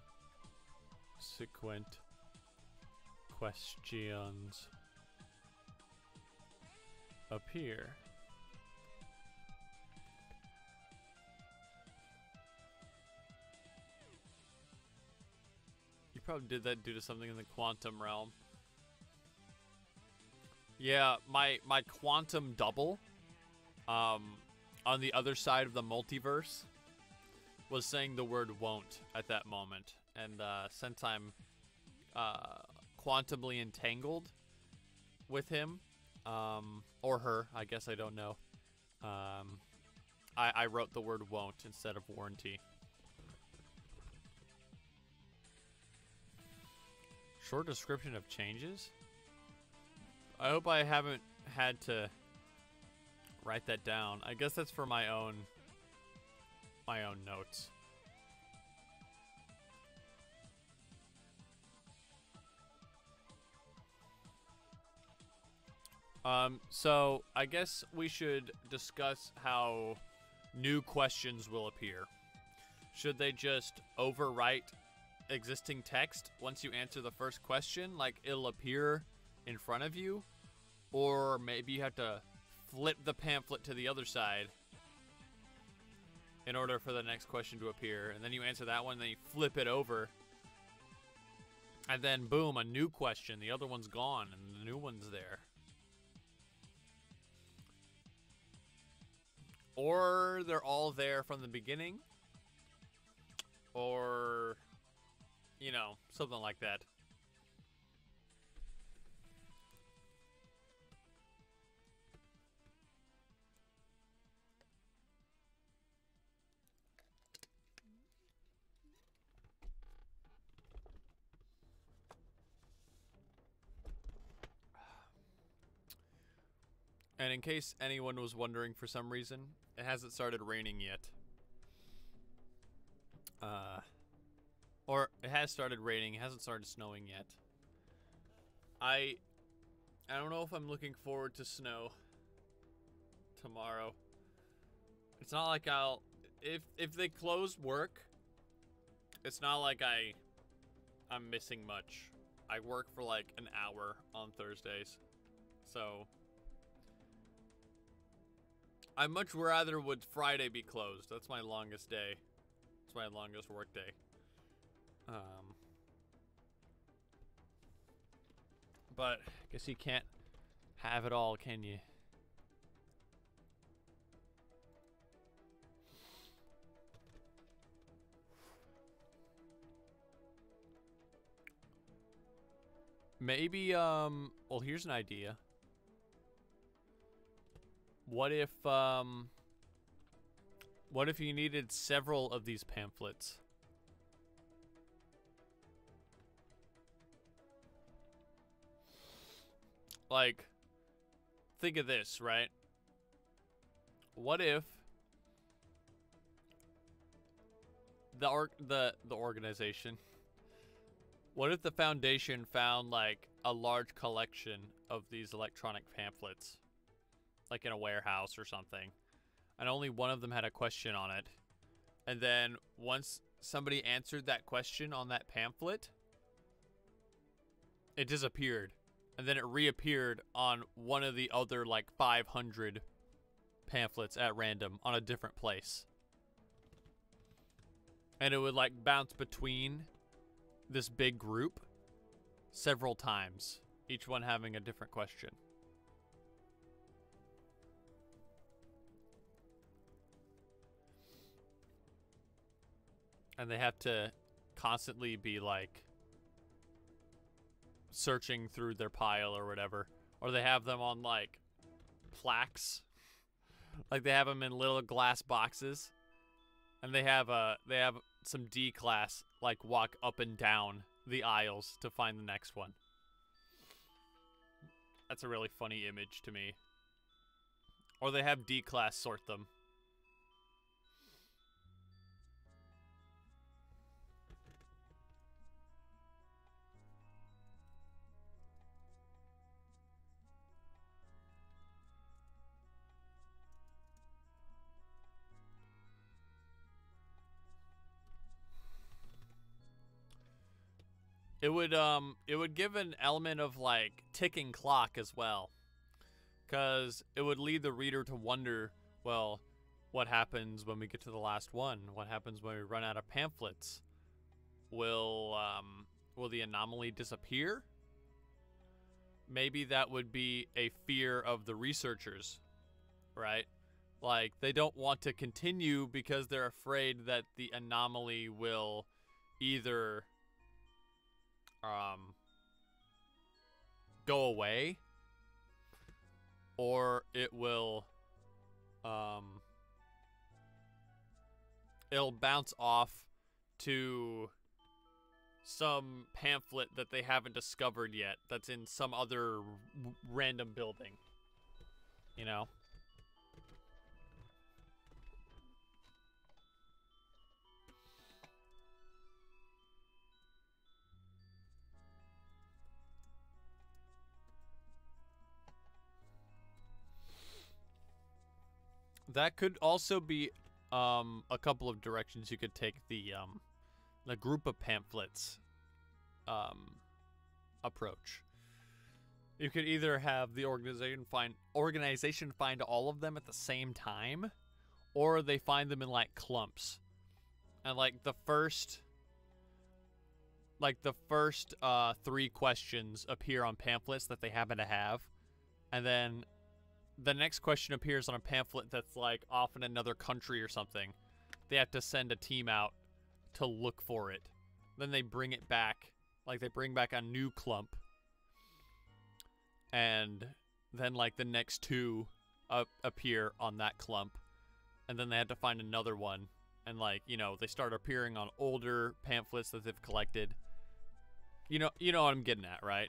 questions appear? You probably did that due to something in the quantum realm. Yeah, my quantum double, on the other side of the multiverse, was saying the word won't at that moment. And since I'm quantumly entangled with him, or her, I guess I don't know, I wrote the word won't instead of warranty. Short description of changes? I hope I haven't had to write that down. I guess that's for my own notes. So I guess we should discuss how new questions will appear. Should they just overwrite existing text once you answer the first question, like it'll appear in front of you, or maybe you have to flip the pamphlet to the other side in order for the next question to appear. And then you answer that one, then you flip it over. And then, boom, a new question. The other one's gone, and the new one's there. Or they're all there from the beginning. Or, you know, something like that. And in case anyone was wondering for some reason, it hasn't started raining yet. Or it has started raining, it hasn't started snowing yet. I don't know if I'm looking forward to snow tomorrow. It's not like I'll if they close work, it's not like I'm missing much. I work for like an hour on Thursdays. So I much rather would Friday be closed. That's my longest day. It's my longest work day. But I guess you can't have it all, can you? Maybe, well, here's an idea. What if you needed several of these pamphlets? Like, think of this, right? What if the organization, what if the Foundation found like a large collection of these electronic pamphlets, like in a warehouse or something, and only one of them had a question on it, and then once somebody answered that question on that pamphlet, it disappeared, and then it reappeared on one of the other like 500 pamphlets at random on a different place, and it would like bounce between this big group several times, each one having a different question. And they have to constantly be like searching through their pile or whatever, or they have them on like plaques, like they have them in little glass boxes, and they have some D class like walk up and down the aisles to find the next one. That's a really funny image to me. Or they have D class sort them. It would give an element of like ticking clock as well, because it would lead the reader to wonder, well, what happens when we get to the last one? What happens when we run out of pamphlets? Will the anomaly disappear? Maybe that would be a fear of the researchers, right? Like, they don't want to continue because they're afraid that the anomaly will either go away, or it will it'll bounce off to some pamphlet that they haven't discovered yet, that's in some other random building, you know? That could also be a couple of directions you could take the group of pamphlets approach. You could either have the organization find all of them at the same time, or they find them in like clumps. And like the first 3 questions appear on pamphlets that they happen to have, and then the next question appears on a pamphlet that's like off in another country or something. They have to send a team out to look for it. Then they bring it back, like they bring back a new clump, and then like the next 2 appear on that clump, and then they have to find another one, and like, you know, they start appearing on older pamphlets that they've collected. You know what I'm getting at, right?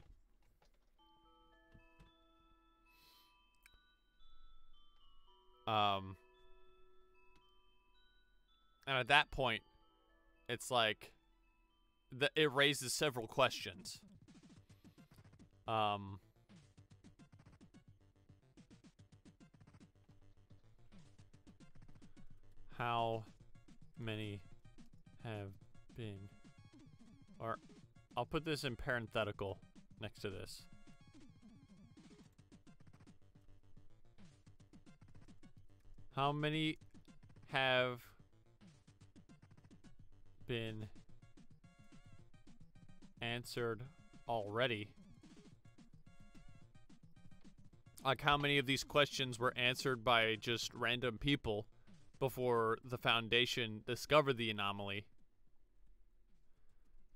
And at that point, it's like it raises several questions. How many have been, or I'll put this in parenthetical next to this. How many have been answered already? Like, how many of these questions were answered by just random people before the Foundation discovered the anomaly?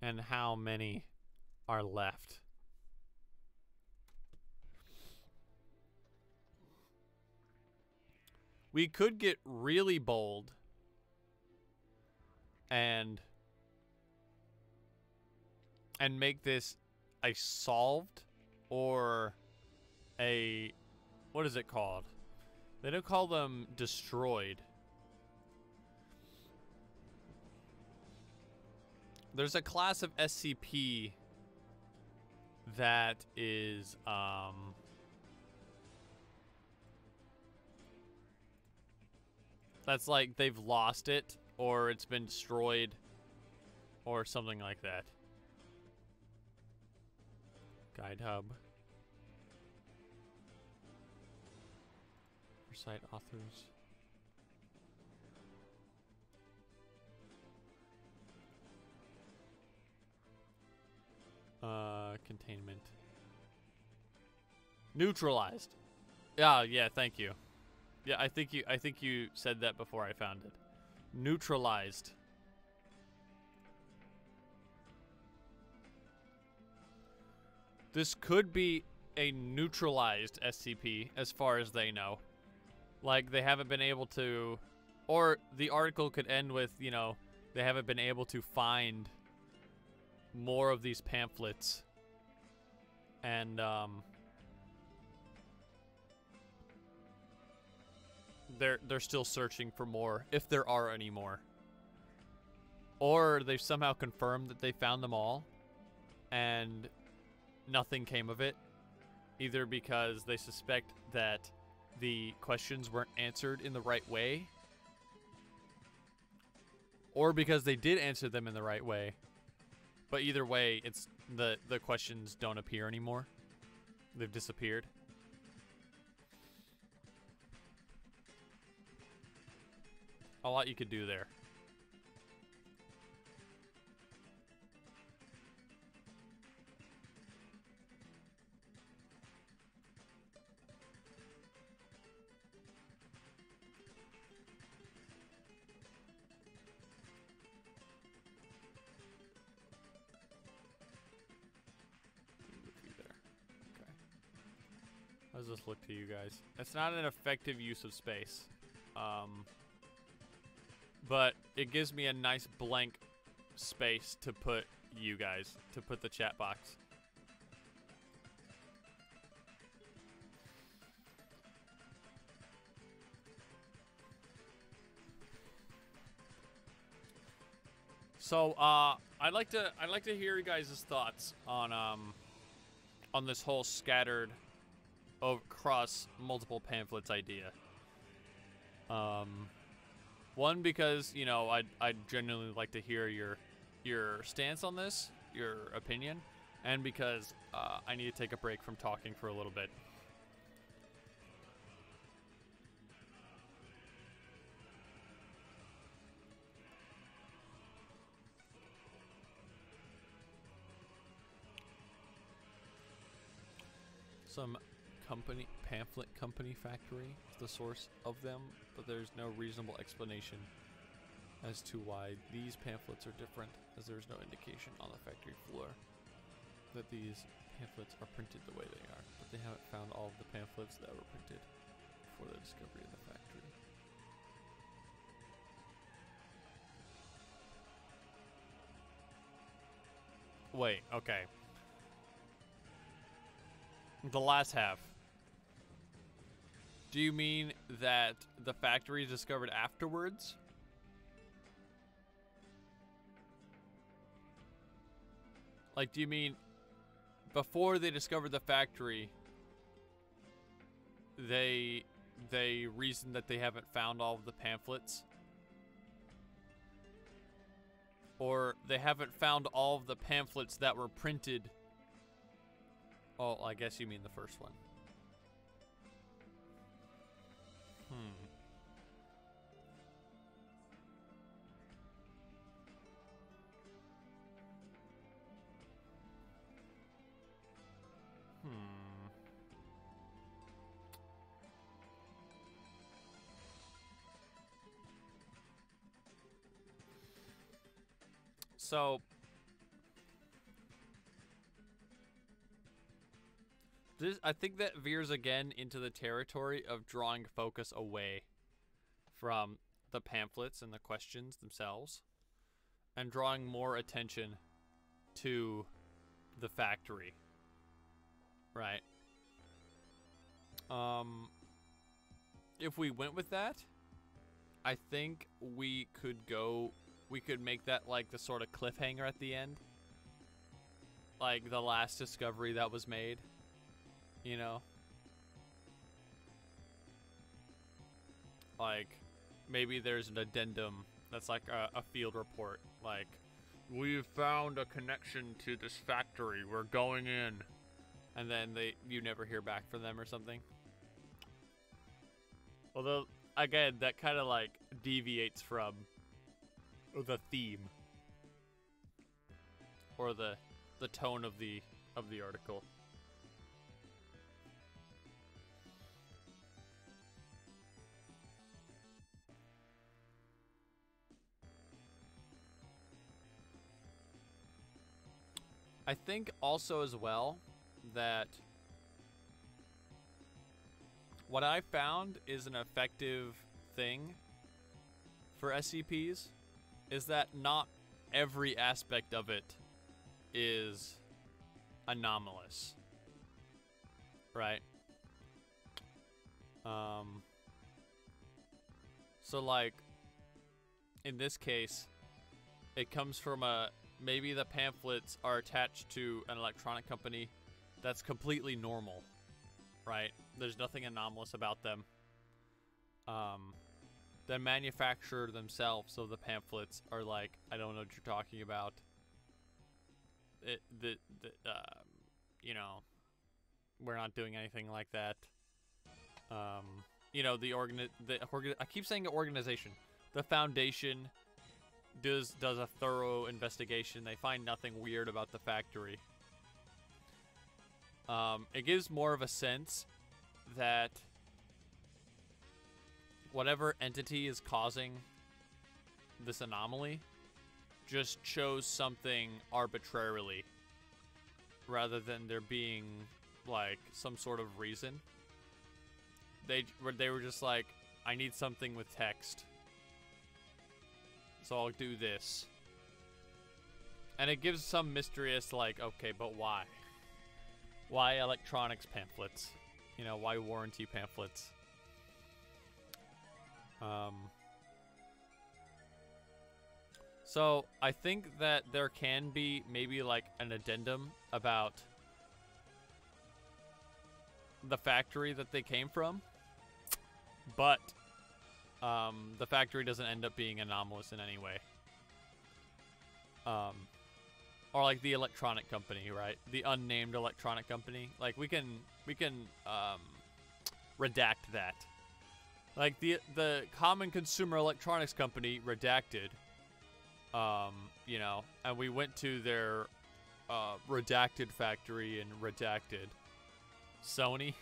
And how many are left? We could get really bold and make this a solved or a, what is it called? They don't call them destroyed. There's a class of SCP that is, that's like they've lost it, or it's been destroyed, or something like that. Guide hub. Recite authors. Containment. Neutralized. Yeah, thank you. Yeah, I think you said that before I found it. Neutralized. This could be a neutralized SCP as far as they know. Like, they haven't been able to, or the article could end with, you know, they haven't been able to find more of these pamphlets, and they're still searching for more, if there are any more, or they've somehow confirmed that they found them all and nothing came of it, either because they suspect that the questions weren't answered in the right way, or because they did answer them in the right way. But either way, it's the questions don't appear anymore. They've disappeared. A lot you could do there. How does this look to you guys? It's not an effective use of space. But it gives me a nice blank space to put you guys, to put the chat box. So, I'd like to hear you guys' thoughts on this whole scattered across multiple pamphlets idea. One, because, you know, I'd genuinely like to hear your stance on this, your opinion, and because I need to take a break from talking for a little bit. Some pamphlet company factory is the source of them, but there's no reasonable explanation as to why these pamphlets are different, as there's no indication on the factory floor that these pamphlets are printed the way they are, but they haven't found all of the pamphlets that were printed before the discovery of the factory. Wait, okay. The last half. Do you mean that the factory is discovered afterwards? Like, do you mean before they discovered the factory, they reasoned that they haven't found all of the pamphlets? Or they haven't found all of the pamphlets that were printed? Oh, I guess you mean the first one. So I think that veers again into the territory of drawing focus away from the pamphlets and the questions themselves and drawing more attention to the factory. Right. If we went with that, I think we could make that like the sort of cliffhanger at the end. Like the last discovery that was made. You know? Like, maybe there's an addendum that's like a field report. Like, we've found a connection to this factory. We're going in. And then you never hear back from them or something. Although, again, that kind of like deviates from the theme. Or the tone of the article. I think also as well that what I found is an effective thing for SCPs is that not every aspect of it is anomalous, right? So like in this case, it comes from maybe the pamphlets are attached to an electronic company that's completely normal, right? There's nothing anomalous about them. The manufacturer themselves of the pamphlets are like, I don't know what you're talking about. You know, we're not doing anything like that. You know, I keep saying the organization. The Foundation does a thorough investigation. They find nothing weird about the factory. It gives more of a sense that whatever entity is causing this anomaly just chose something arbitrarily rather than there being like some sort of reason. They were just like, I need something with text, so I'll do this. And it gives some mystery as to like, okay, but why? Why electronics pamphlets? You know, why warranty pamphlets? So I think that there can be maybe like an addendum about the factory that they came from, but the factory doesn't end up being anomalous in any way. or like the electronic company, right? The unnamed electronic company. Like we can redact that. Like the common consumer electronics company redacted. You know, and we went to their redacted factory and redacted Sony.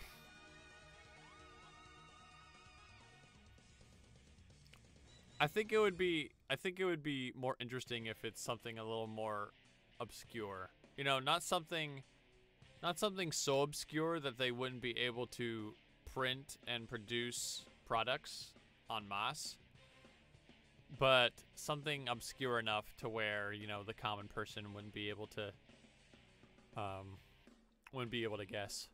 I think it would be more interesting if it's something a little more obscure. You know, not something so obscure that they wouldn't be able to print and produce products en masse, but something obscure enough to where, you know, the common person wouldn't be able to guess.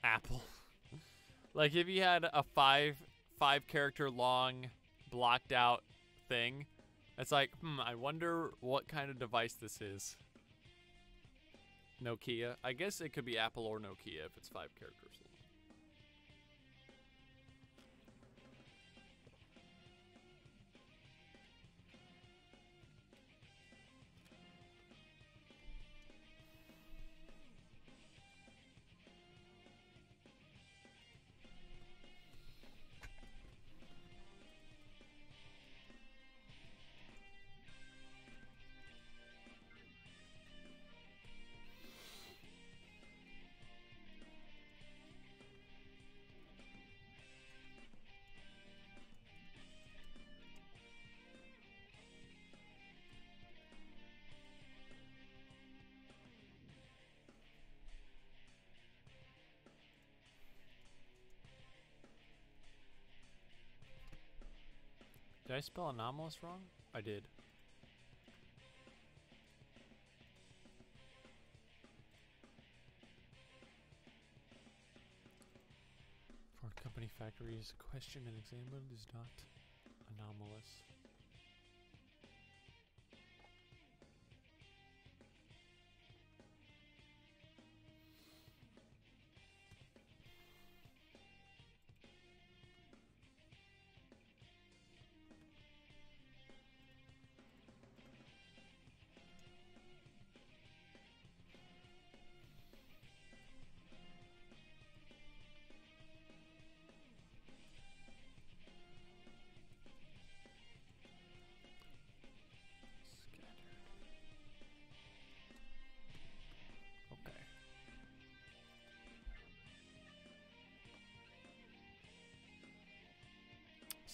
Apple. Like if you had a five character long blocked out thing, it's like, I wonder what kind of device this is. Nokia. I guess it could be Apple or Nokia if it's 5 characters long. Did I spell anomalous wrong? I did. Foreign company factories questioned and examined is not anomalous.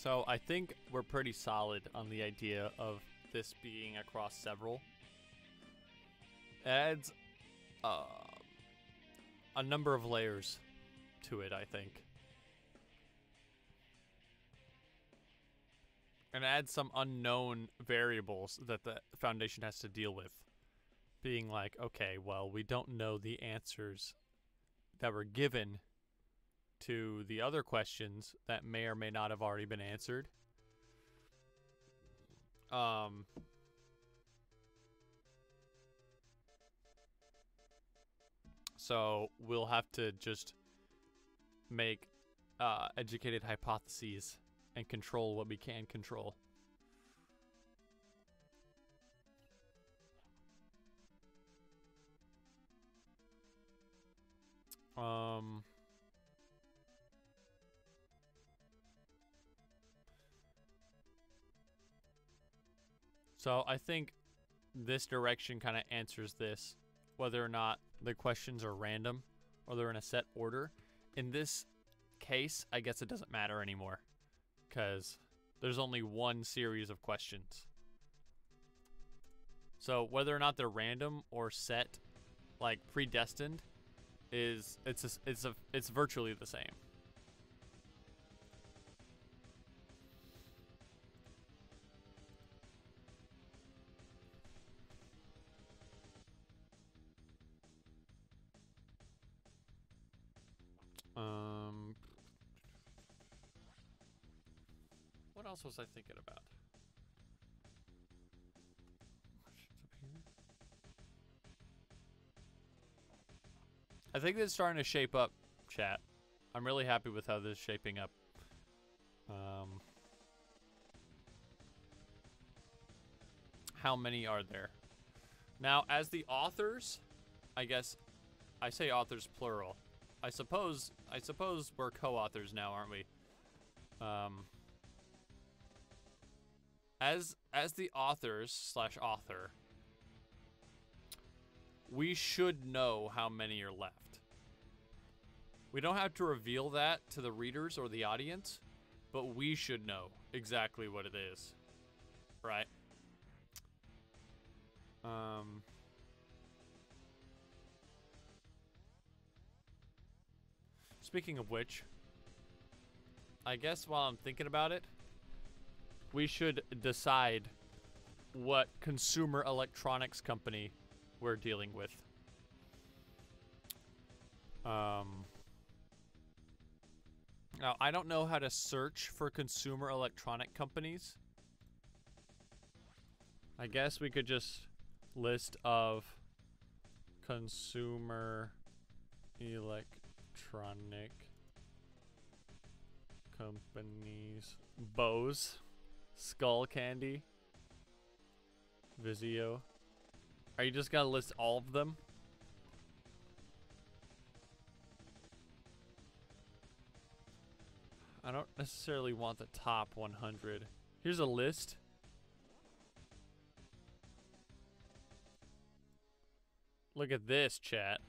So I think we're pretty solid on the idea of this being across several. It adds a number of layers to it, I think. And adds some unknown variables that the Foundation has to deal with. Being like, okay, well, we don't know the answers that were given to the other questions that may or may not have already been answered. So we'll have to just make educated hypotheses and control what we can control. So I think this direction kind of answers this, whether or not the questions are random or they're in a set order. In this case, I guess it doesn't matter anymore because there's only one series of questions. So whether or not they're random or set, like predestined, it's virtually the same. What else was I thinking about? I think it's starting to shape up, chat. I'm really happy with how this is shaping up. How many are there? Now, as the authors, I guess I say authors plural. I suppose we're co-authors now, aren't we? As the authors / author, we should know how many are left. We don't have to reveal that to the readers or the audience, but we should know exactly what it is, right? Speaking of which, I guess while I'm thinking about it, we should decide what consumer electronics company we're dealing with. Now, I don't know how to search for consumer electronic companies. I guess we could just list of consumer electronic companies. Bose, Skull Candy, Vizio. Are you just gonna list all of them? I don't necessarily want the top 100. Here's a list. Look at this, chat.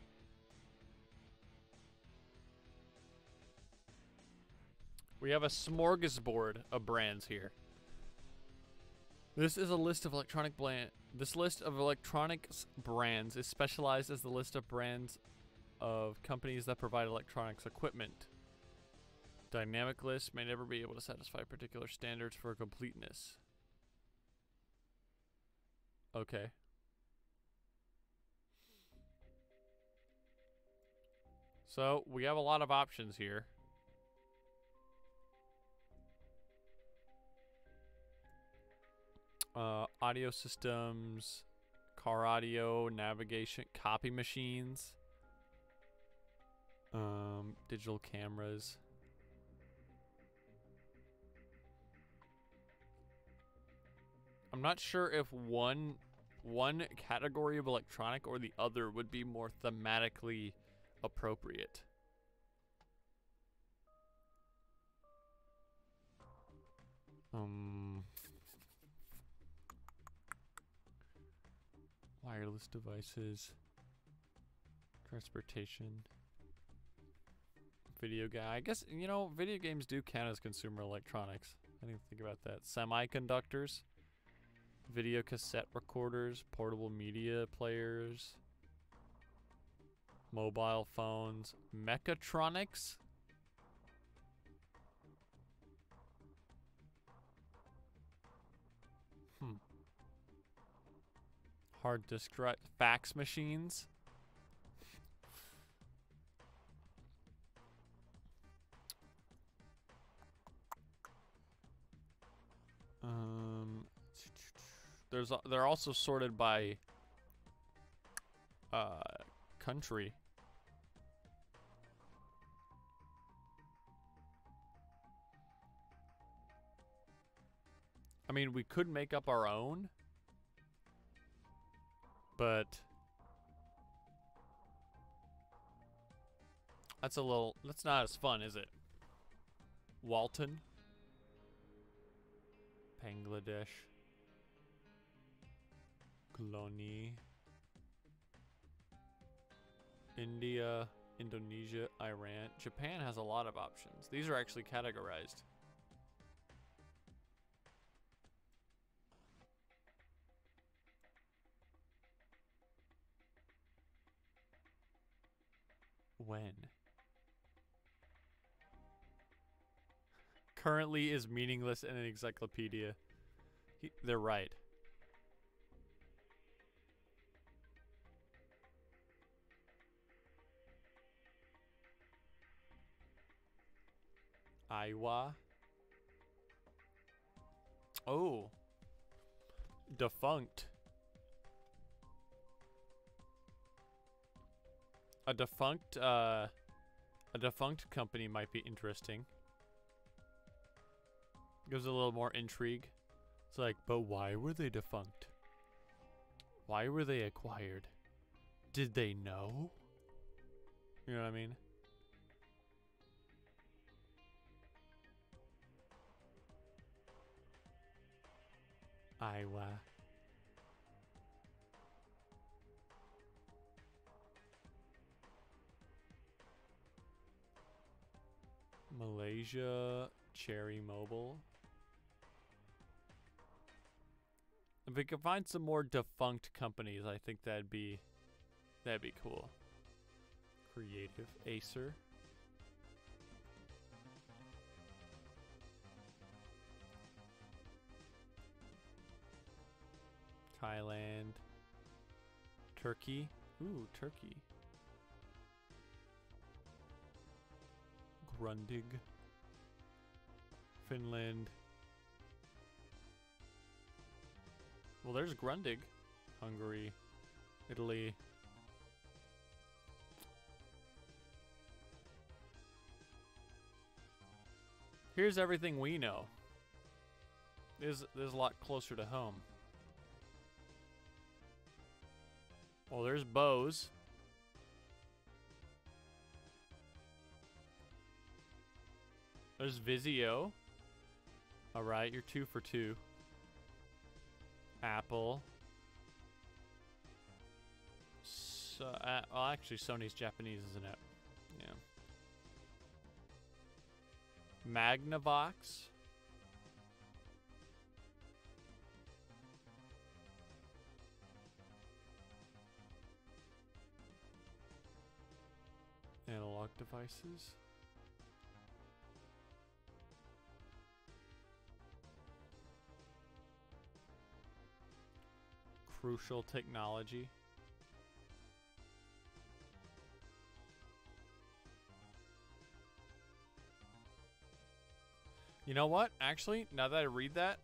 We have a smorgasbord of brands here. This is a list of electronic This list of electronics brands is specialized as the list of brands of companies that provide electronics equipment. Dynamic list may never be able to satisfy particular standards for completeness. Okay. So, we have a lot of options here. Audio systems, car audio, navigation, copy machines, digital cameras. I'm not sure if one category of electronic or the other would be more thematically appropriate. Wireless devices, transportation, video game. I guess, you know, video games do count as consumer electronics. I didn't think about that. Semiconductors, video cassette recorders, portable media players, mobile phones, mechatronics. Hard disk drive, fax machines. They're also sorted by country. I mean, we could make up our own. But that's not as fun, is it? Walton, Bangladesh, Gloni, India, Indonesia, Iran. Japan has a lot of options. These are actually categorized. When? Currently is meaningless in an encyclopedia. They're right. Iowa. Oh. Defunct. A defunct company might be interesting. Gives a little more intrigue. It's like, but why were they defunct? Why were they acquired? Did they know? You know what I mean? Iowa. Malaysia, Cherry Mobile. If we could find some more defunct companies, I think that'd be cool. Creative Acer. Thailand. Turkey. Ooh, Turkey. Grundig. Finland. Well, there's Grundig. Hungary. Italy. Here's everything we know. There's a lot closer to home. Well, there's Bose. There's Vizio. Alright, you're 2 for 2. Apple. So, well, actually, Sony's Japanese, isn't it? Yeah. Magnavox. Analog devices. Crucial technology. You know what? Actually, now that I read that,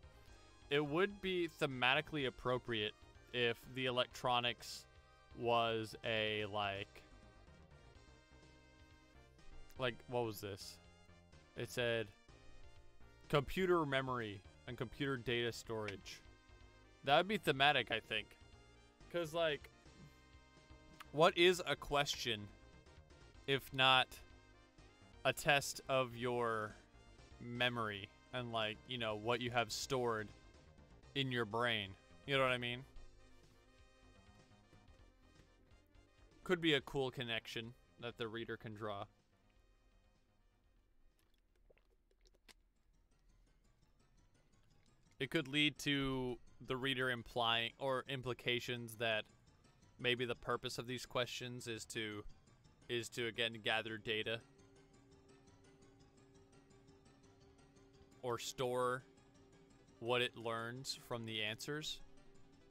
it would be thematically appropriate if the electronics was a like what was this? It said computer memory and computer data storage. That would be thematic, I think. Because, like, what is a question if not a test of your memory and, like, you know, what you have stored in your brain? You know what I mean? Could be a cool connection that the reader can draw. It could lead to the reader implying or implications that maybe the purpose of these questions is to again gather data or store what it learns from the answers,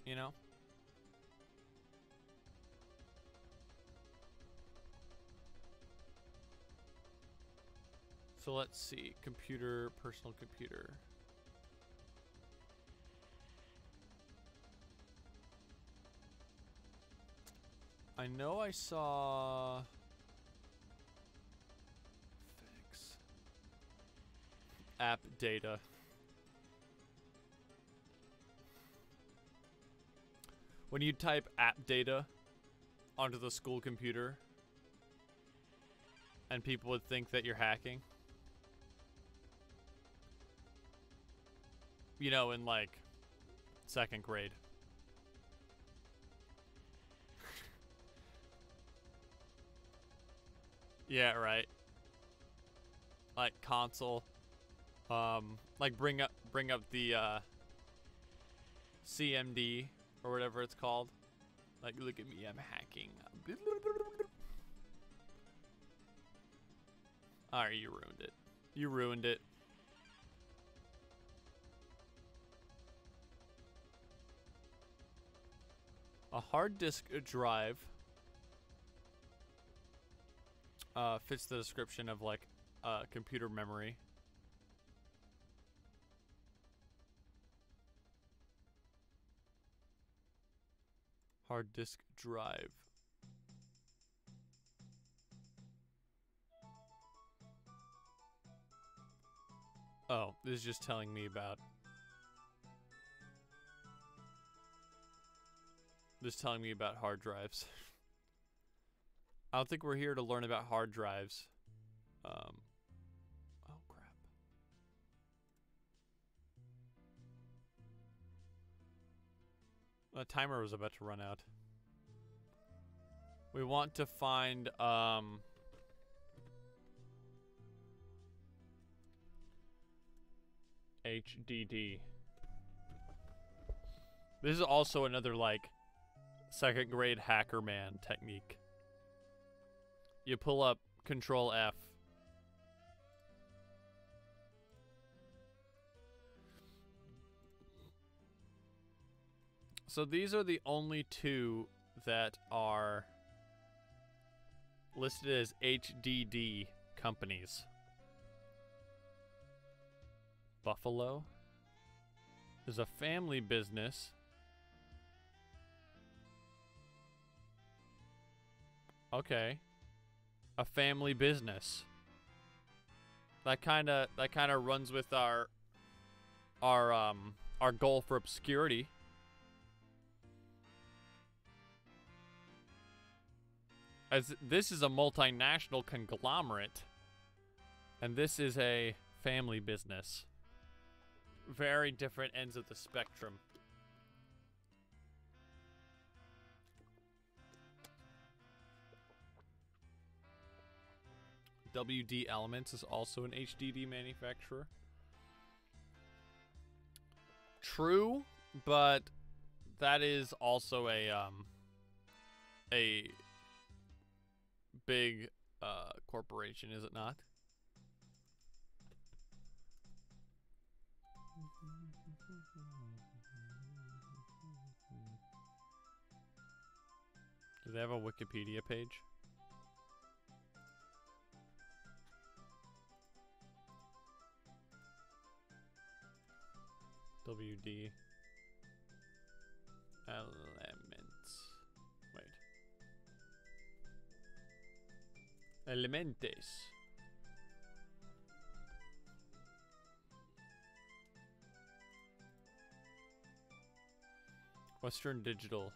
you know? So let's see, computer, personal computer. I know I saw fix app data. When you type app data onto the school computer and people would think that you're hacking. You know, in like 2nd grade. Yeah, right. Like console. Like bring up the CMD or whatever it's called. Like, look at me, I'm hacking. Alright, you ruined it. You ruined it. A hard disk drive fits the description of like computer memory. Hard disk drive. Oh, this is just telling me about Just telling me about hard drives. I don't think we're here to learn about hard drives. Oh crap. The timer was about to run out. We want to find HDD. This is also another like second grade hacker man technique. You pull up Control F. So these are the only two that are listed as HDD companies. Buffalo is a family business. Okay. A family business. That kind of runs with our goal for obscurity. As this is a multinational conglomerate, and this is a family business. Very different ends of the spectrum. WD Elements is also an HDD manufacturer. True, but that is also a big corporation, is it not? Do they have a Wikipedia page? WD Elements. Wait. Elementes. Western Digital.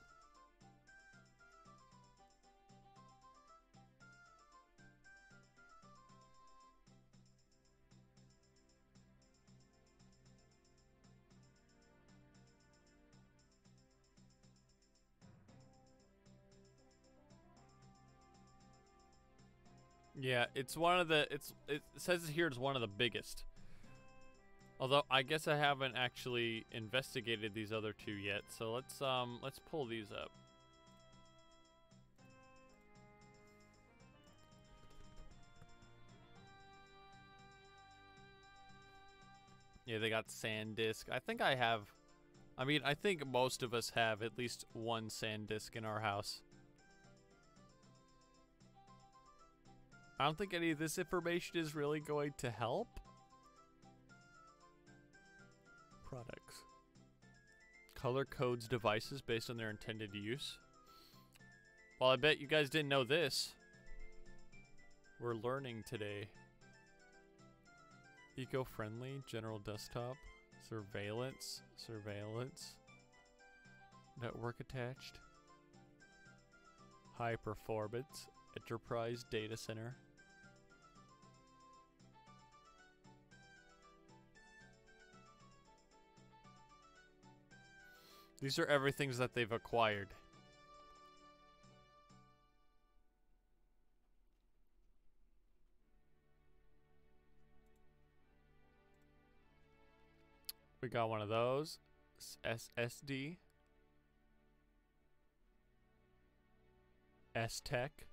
Yeah, it's one of the, it says here it's one of the biggest. Although I guess I haven't actually investigated these other two yet, so let's pull these up. Yeah, they got SanDisk. I think I have, I mean, I think most of us have at least one SanDisk in our house. I don't think any of this information is really going to help. Products. Color codes devices based on their intended use. Well, I bet you guys didn't know this. We're learning today. Eco-friendly, general desktop, surveillance, network attached, high performance, enterprise data center. These are everything that they've acquired. We got one of those. SSD. S-Tech.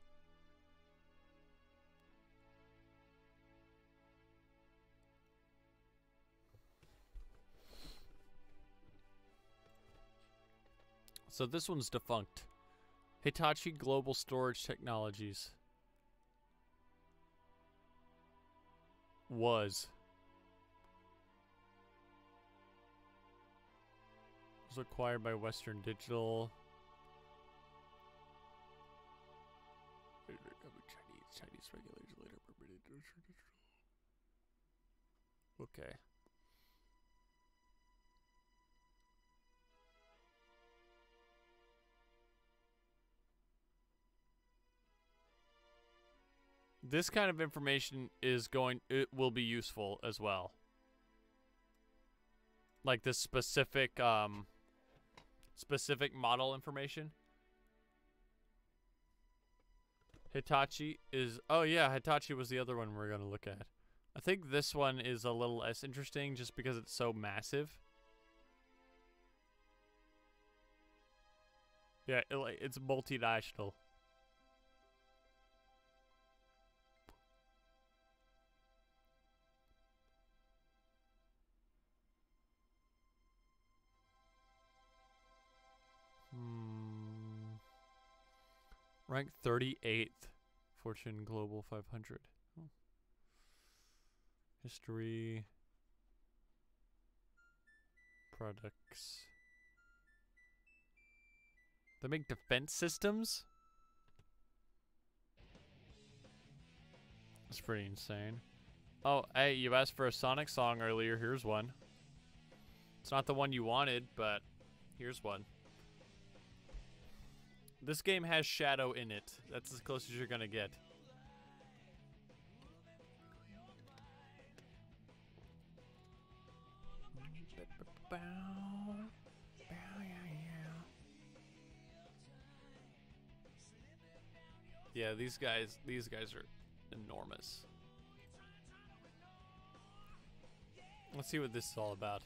So this one's defunct. Hitachi Global Storage Technologies. Was acquired by Western Digital. Chinese regulators later permitted. Okay. this kind of information it will be useful as well. Like this specific model information. Hitachi is, oh yeah, Hitachi was the other one we're gonna look at. I think this one is a little less interesting just because it's so massive. Yeah, it's multinational. Ranked 38th, Fortune Global 500. Oh. History. Products. They make defense systems? That's pretty insane. Oh, hey, you asked for a Sonic song earlier. Here's one. It's not the one you wanted, but here's one. This game has Shadow in it. That's as close as you're gonna get. Yeah, these guys are enormous. Let's see what this is all about.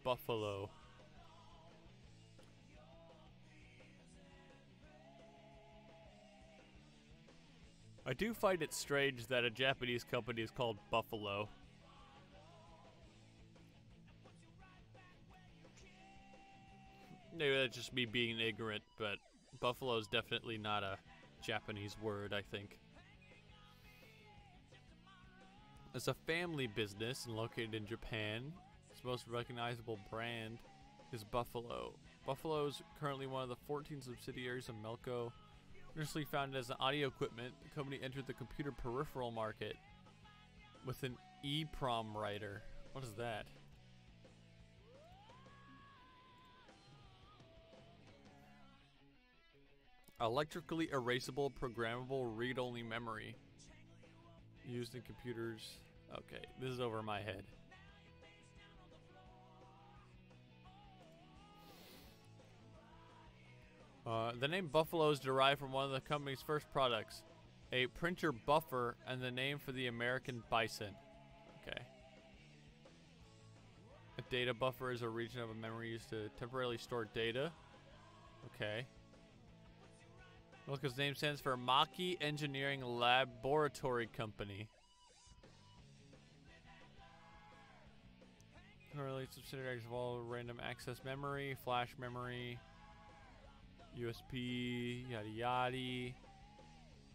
Buffalo. I do find it strange that a Japanese company is called Buffalo. Maybe that's just me being ignorant, but buffalo is definitely not a Japanese word, I think. It's a family business and located in Japan. Its most recognizable brand is Buffalo. Buffalo is currently one of the 14 subsidiaries of Melco. Initially founded as an audio equipment, the company entered the computer peripheral market with an EEPROM writer. What is that? Electrically erasable programmable read-only memory used in computers. Okay, this is over my head. The name Buffalo is derived from one of the company's first products, a printer buffer, and the name for the American bison. Okay. A data buffer is a region of a memory used to temporarily store data. Okay. Melco's name stands for Maki Engineering Laboratory Company. Currently subsidiaries of all random access memory, flash memory, USB, yada yada.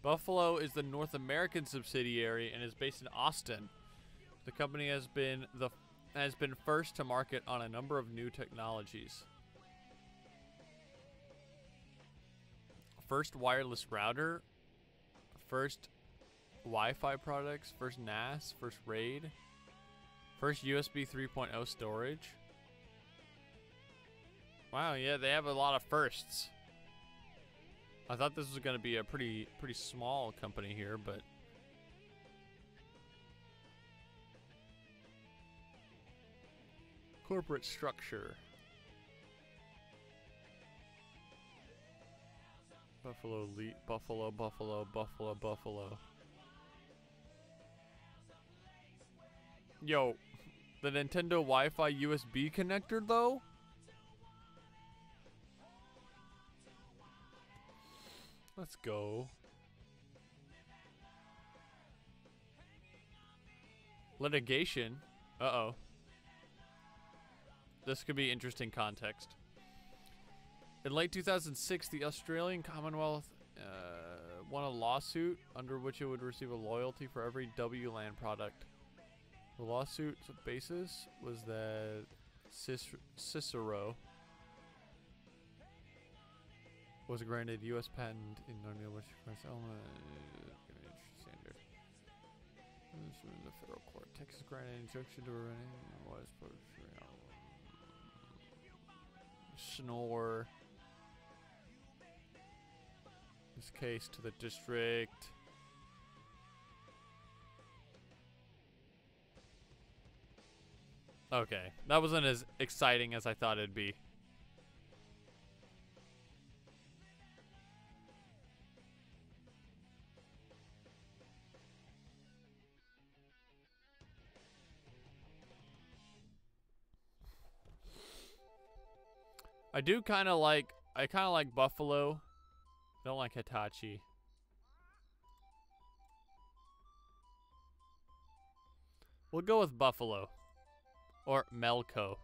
Buffalo is the North American subsidiary and is based in Austin. The company has been first to market on a number of new technologies. First wireless router, first Wi-Fi products, first NAS, first RAID, first USB 3.0 storage. Wow, yeah, they have a lot of firsts. I thought this was going to be a pretty small company here, but corporate structure. Buffalo, Buffalo, Buffalo, Buffalo, Buffalo. Yo, the Nintendo Wi-Fi USB connector, though? Let's go. Litigation? Uh-oh. This could be interesting context. In late 2006, the Australian Commonwealth won a lawsuit under which it would receive a royalty for every WLAN product. The lawsuit's basis was that Cicero was granted U.S. patent in non-English standard. The federal court. Texas granted an injunction to was snore. This case to the district. Okay, that wasn't as exciting as I thought it'd be. I kind of like Buffalo. Don't like Hitachi. We'll go with Buffalo. Or Melco.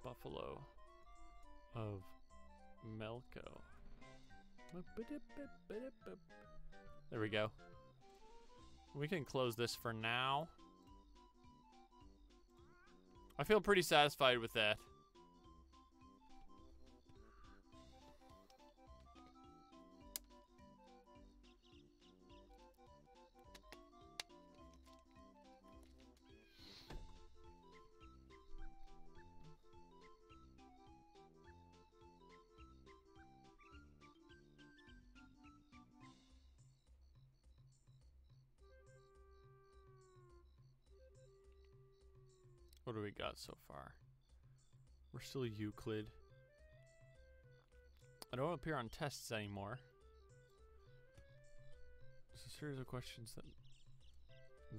Buffalo of Melco. There we go. We can close this for now. I feel pretty satisfied with that. What do we got so far? We're still Euclid. I don't appear on tests anymore. It's a series of questions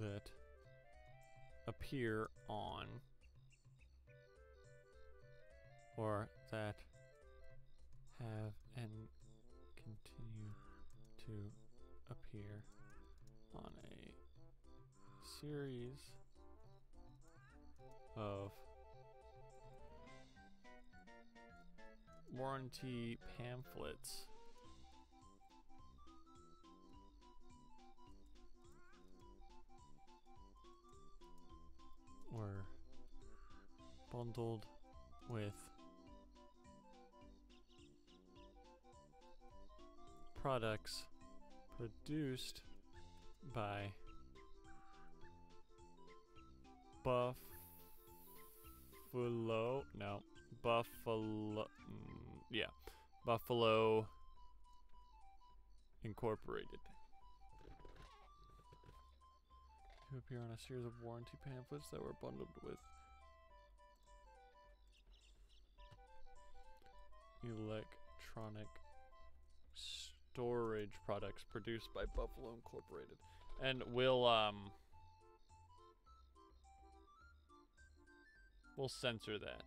that appear on or that have and continue to appear on a series of warranty pamphlets were bundled with products produced by Buffalo Incorporated. To appear on a series of warranty pamphlets that were bundled with electronic storage products produced by Buffalo Incorporated. And we'll censor that.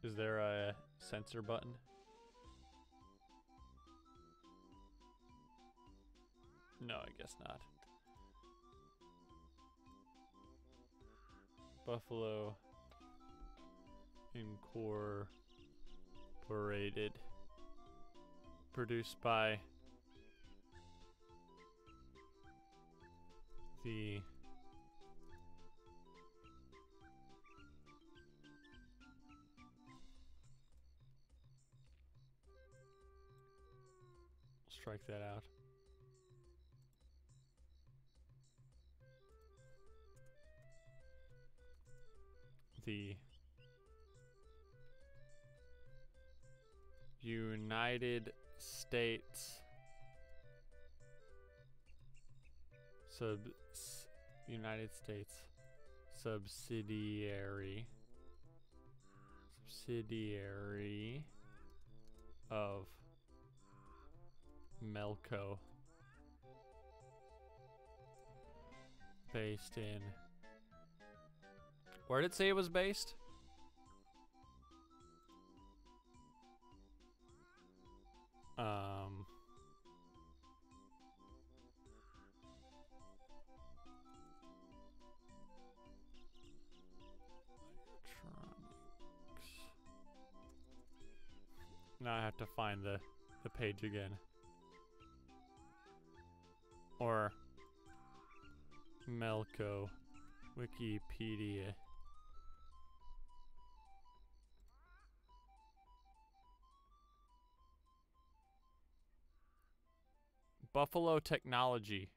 Is there a censor button? No, I guess not. Buffalo Incorporated. Produced by the strike that out. The United States subsidiary of Melco, based in, where did it say it was based? Now I have to find the page again. Or Melco. Wikipedia. Buffalo Technology.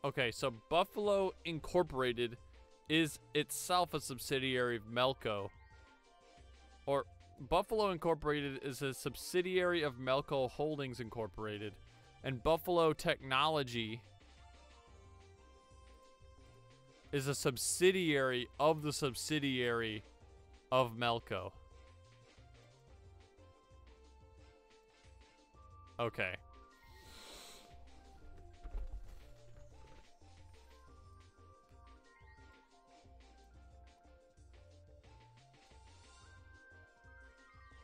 Okay, so Buffalo Incorporated is itself a subsidiary of Melco. Or Buffalo Incorporated is a subsidiary of Melco Holdings Incorporated. And Buffalo Technology is a subsidiary of the subsidiary of Melco. Okay.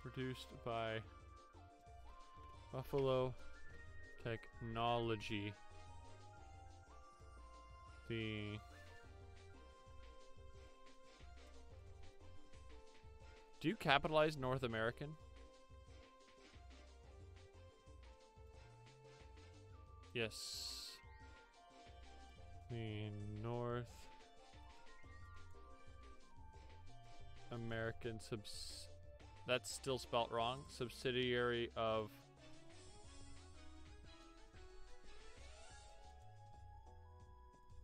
Produced by Buffalo Technology. Do you capitalize North American? Yes. The North American that's still spelt wrong. Subsidiary of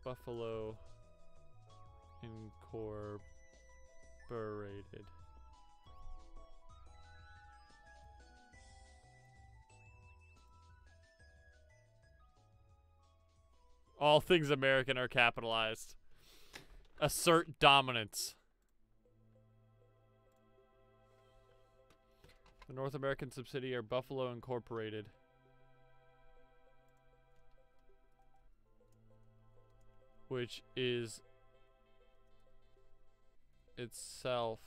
Buffalo Incorporated. All things American are capitalized. Assert dominance. The North American subsidiary Buffalo Incorporated. Which is itself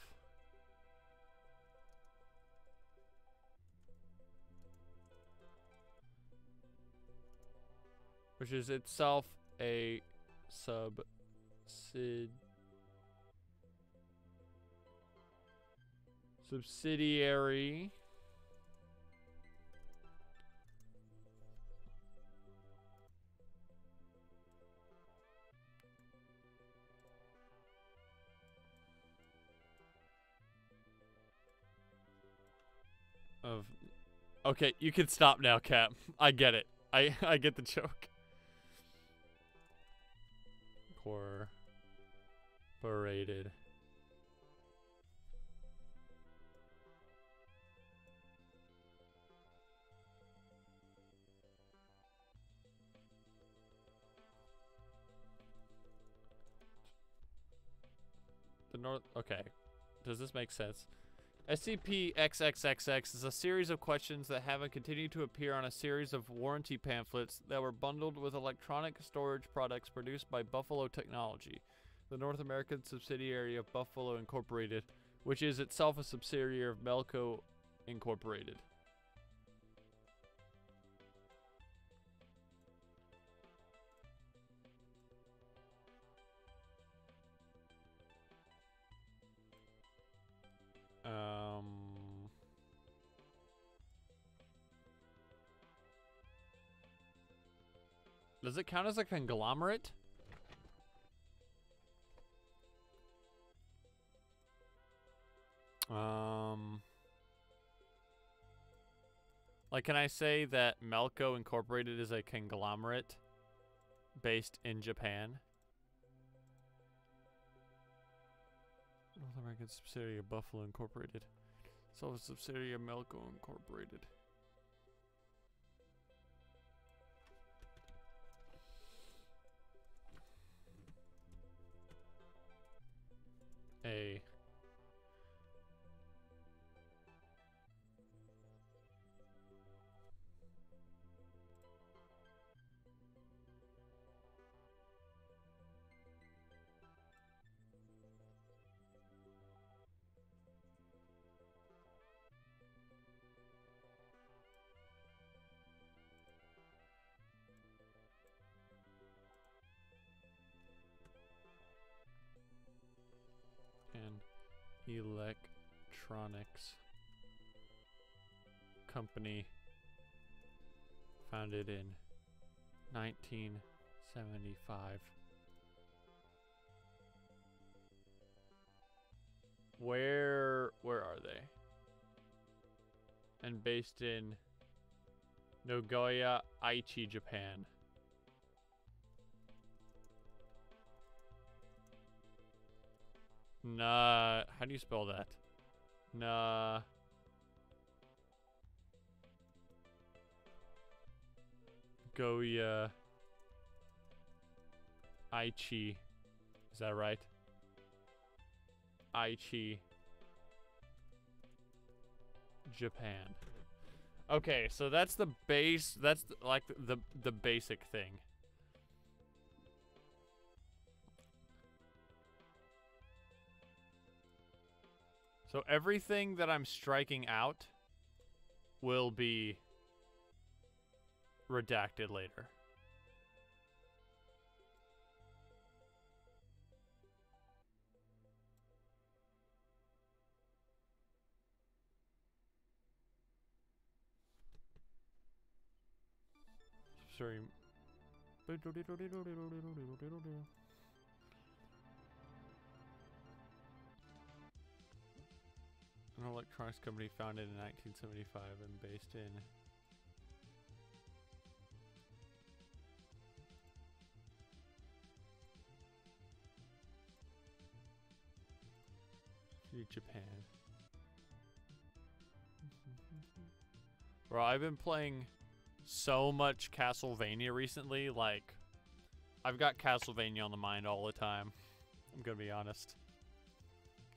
a subsidiary of... Okay, you can stop now, Cap. I get it. I get the joke. Incorporated. The North... Okay. Does this make sense? SCP-XXXX is a series of questions that have continued to appear on a series of warranty pamphlets that were bundled with electronic storage products produced by Buffalo Technology, the North American subsidiary of Buffalo Incorporated, which is itself a subsidiary of Melco Incorporated. Does it count as a conglomerate? Like, can I say that Melco Incorporated is a conglomerate based in Japan? North American subsidiary of Buffalo Incorporated. So a subsidiary of Melco Incorporated. A Electronics Company founded in 1975. Where are they? And based in Nagoya, Aichi, Japan. Nah, how do you spell that? Nah. Goya Aichi. Is that right? Aichi, Japan. Okay, so that's the base. That's like the basic thing. So everything that I'm striking out will be redacted later. Sorry. An electronics company founded in 1975 and based in Japan. Bro, I've been playing so much Castlevania recently, like, I've got Castlevania on the mind all the time. I'm gonna be honest.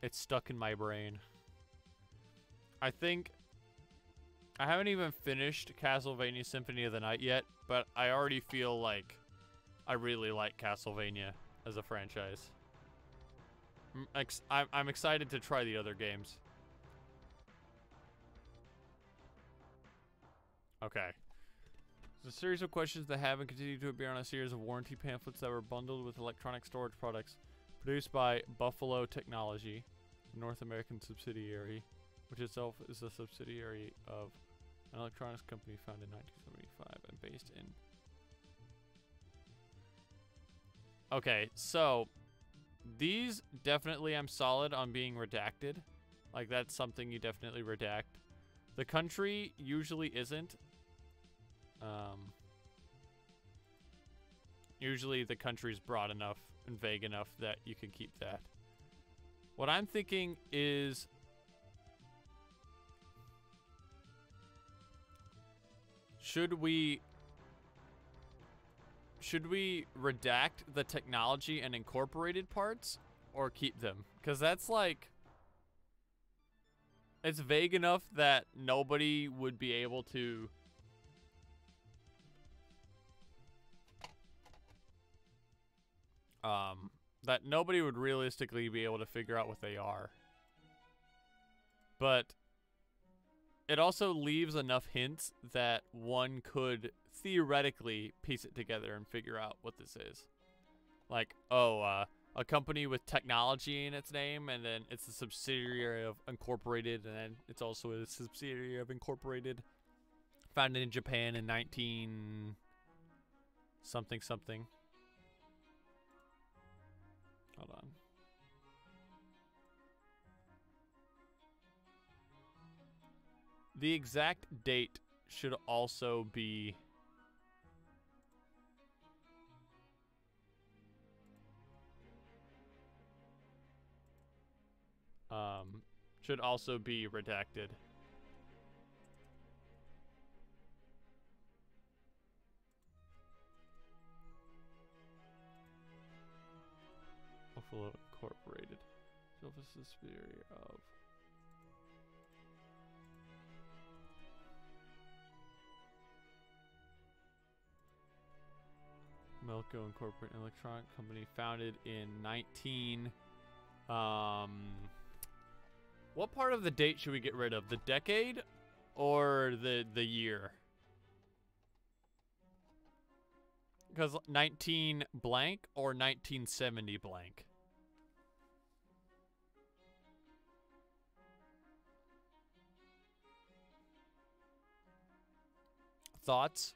It's stuck in my brain. I think I haven't even finished Castlevania Symphony of the Night yet, but I already feel like I really like Castlevania as a franchise. I'm excited to try the other games. Okay. It's a series of questions that have and continue to appear on a series of warranty pamphlets that were bundled with electronic storage products produced by Buffalo Technology, a North American subsidiary, which itself is a subsidiary of an electronics company founded in 1975 and based in... Okay, so these definitely I'm solid on being redacted. Like, that's something you definitely redact. The country usually isn't. Usually the country's broad enough and vague enough that you can keep that. What I'm thinking is... Should we redact the technology and incorporated parts or keep them? Because that's like... It's vague enough that nobody would be able to... that nobody would realistically be able to figure out what they are. But it also leaves enough hints that one could theoretically piece it together and figure out what this is. Like, oh, a company with technology in its name, and then it's a subsidiary of Incorporated, and then it's also a subsidiary of Incorporated, founded in Japan in 19 something something. Hold on. The exact date should also be redacted. Buffalo Incorporated. Subsidiary of Melco Incorporated, an electronic company founded in 19... What part of the date should we get rid of? The decade or the year? Because 19 blank or 1970 blank? thoughts?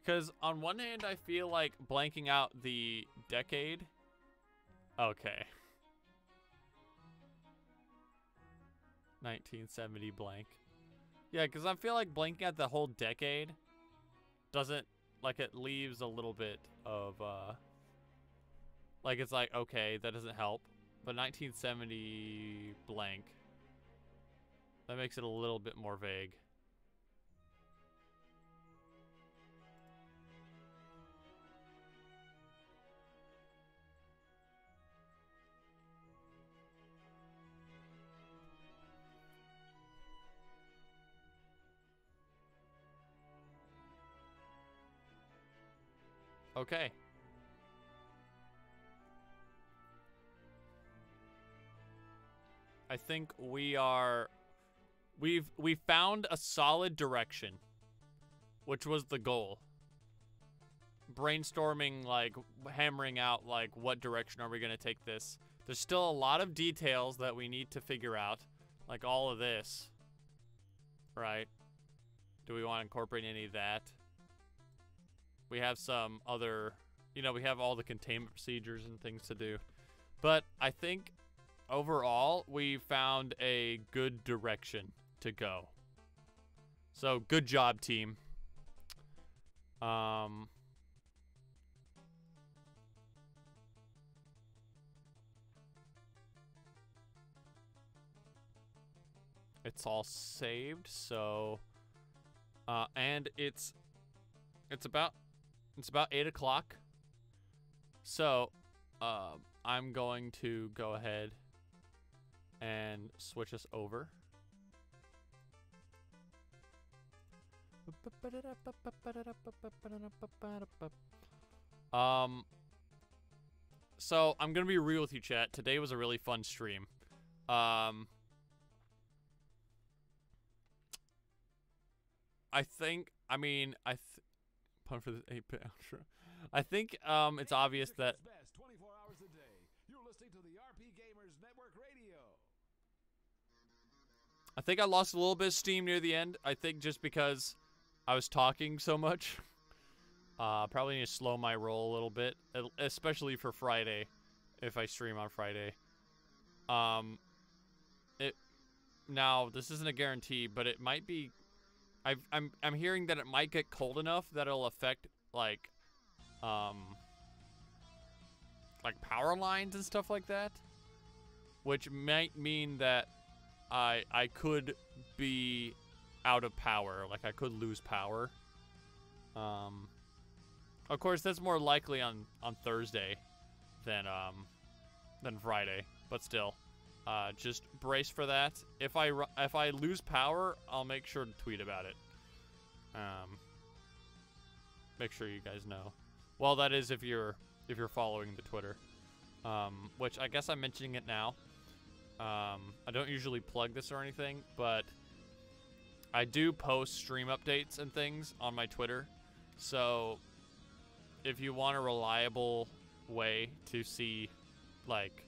Because on one hand, I feel like blanking out the decade. Okay. 1970 blank. Yeah, because I feel like blanking out the whole decade doesn't, like, it leaves a little bit of, like, it's like, okay, that doesn't help. But 1970 blank, that makes it a little bit more vague. Okay. I think we found a solid direction, which was the goal. Brainstorming, like, hammering out, like, what direction are we going to take this? There's still a lot of details that we need to figure out, like all of this, right? Do we want to incorporate any of that? We have some other, you know, we have all the containment procedures and things to do. But I think overall, we found a good direction to go. So, good job, team. It's all saved, so and it's about 8 o'clock. So I'm going to go ahead and switch us over. So I'm gonna be real with you, chat. Today was a really fun stream. I think, I mean, pun for the 8-bit outro. I think it's obvious that 24 hours a day. You're listening to the RP Gamers Network Radio. I think I lost a little bit of steam near the end. I think just because I was talking so much. Probably need to slow my roll a little bit, especially for Friday, if I stream on Friday. Now this isn't a guarantee, but it might be. I'm hearing that it might get cold enough that it'll affect like power lines and stuff like that, which might mean that I could be out of power, like I could lose power. Of course, that's more likely on Thursday than Friday, but still, just brace for that. If I lose power, I'll make sure to tweet about it. Make sure you guys know. Well, that is if you're following the Twitter, which I guess I'm mentioning it now. I don't usually plug this or anything, but I do post stream updates and things on my Twitter. So if you want a reliable way to see like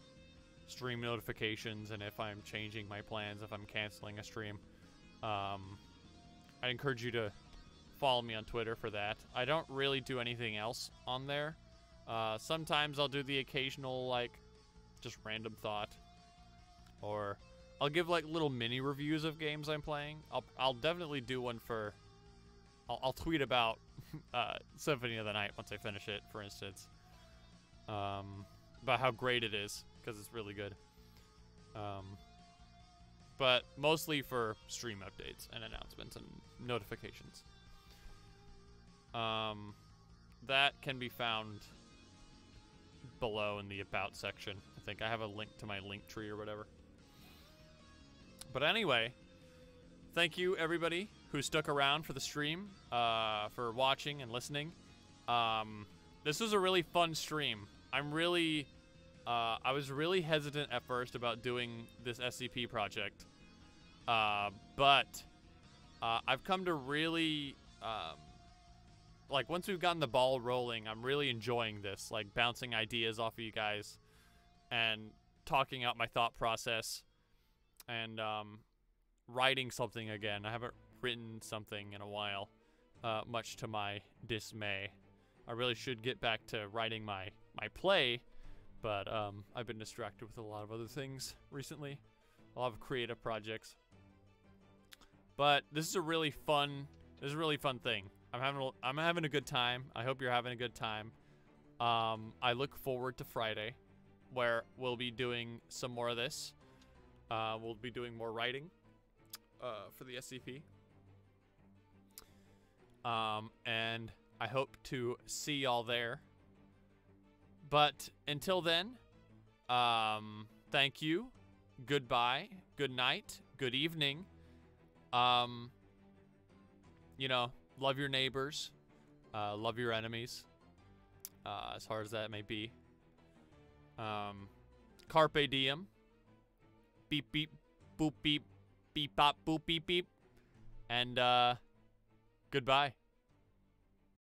stream notifications and if I'm changing my plans, if I'm canceling a stream, I encourage you to follow me on Twitter for that. I don't really do anything else on there. Sometimes I'll do the occasional like just random thought, or I'll give like little mini reviews of games I'm playing. I'll definitely do one for. I'll tweet about Symphony of the Night once I finish it, for instance. About how great it is, because it's really good. But mostly for stream updates and announcements and notifications. That can be found below in the About section. I think I have a link to my link tree or whatever. But anyway, thank you everybody who stuck around for the stream, for watching and listening. This was a really fun stream. I was really hesitant at first about doing this SCP project, but I've come to really, like, once we've gotten the ball rolling, I'm really enjoying this, like, bouncing ideas off of you guys, and talking out my thought process and writing something again. I haven't written something in a while, much to my dismay. I really should get back to writing my play, but I've been distracted with a lot of other things recently, a lot of creative projects. But this is a really fun thing. I'm having a good time. I hope you're having a good time. I look forward to Friday, where we'll be doing some more of this. We'll be doing more writing for the SCP. And I hope to see y'all there. But until then, thank you, goodbye, good night, good evening. You know, love your neighbors, love your enemies, as hard as that may be. Carpe diem. Beep beep, boop beep, beep bop, boop beep beep. And goodbye.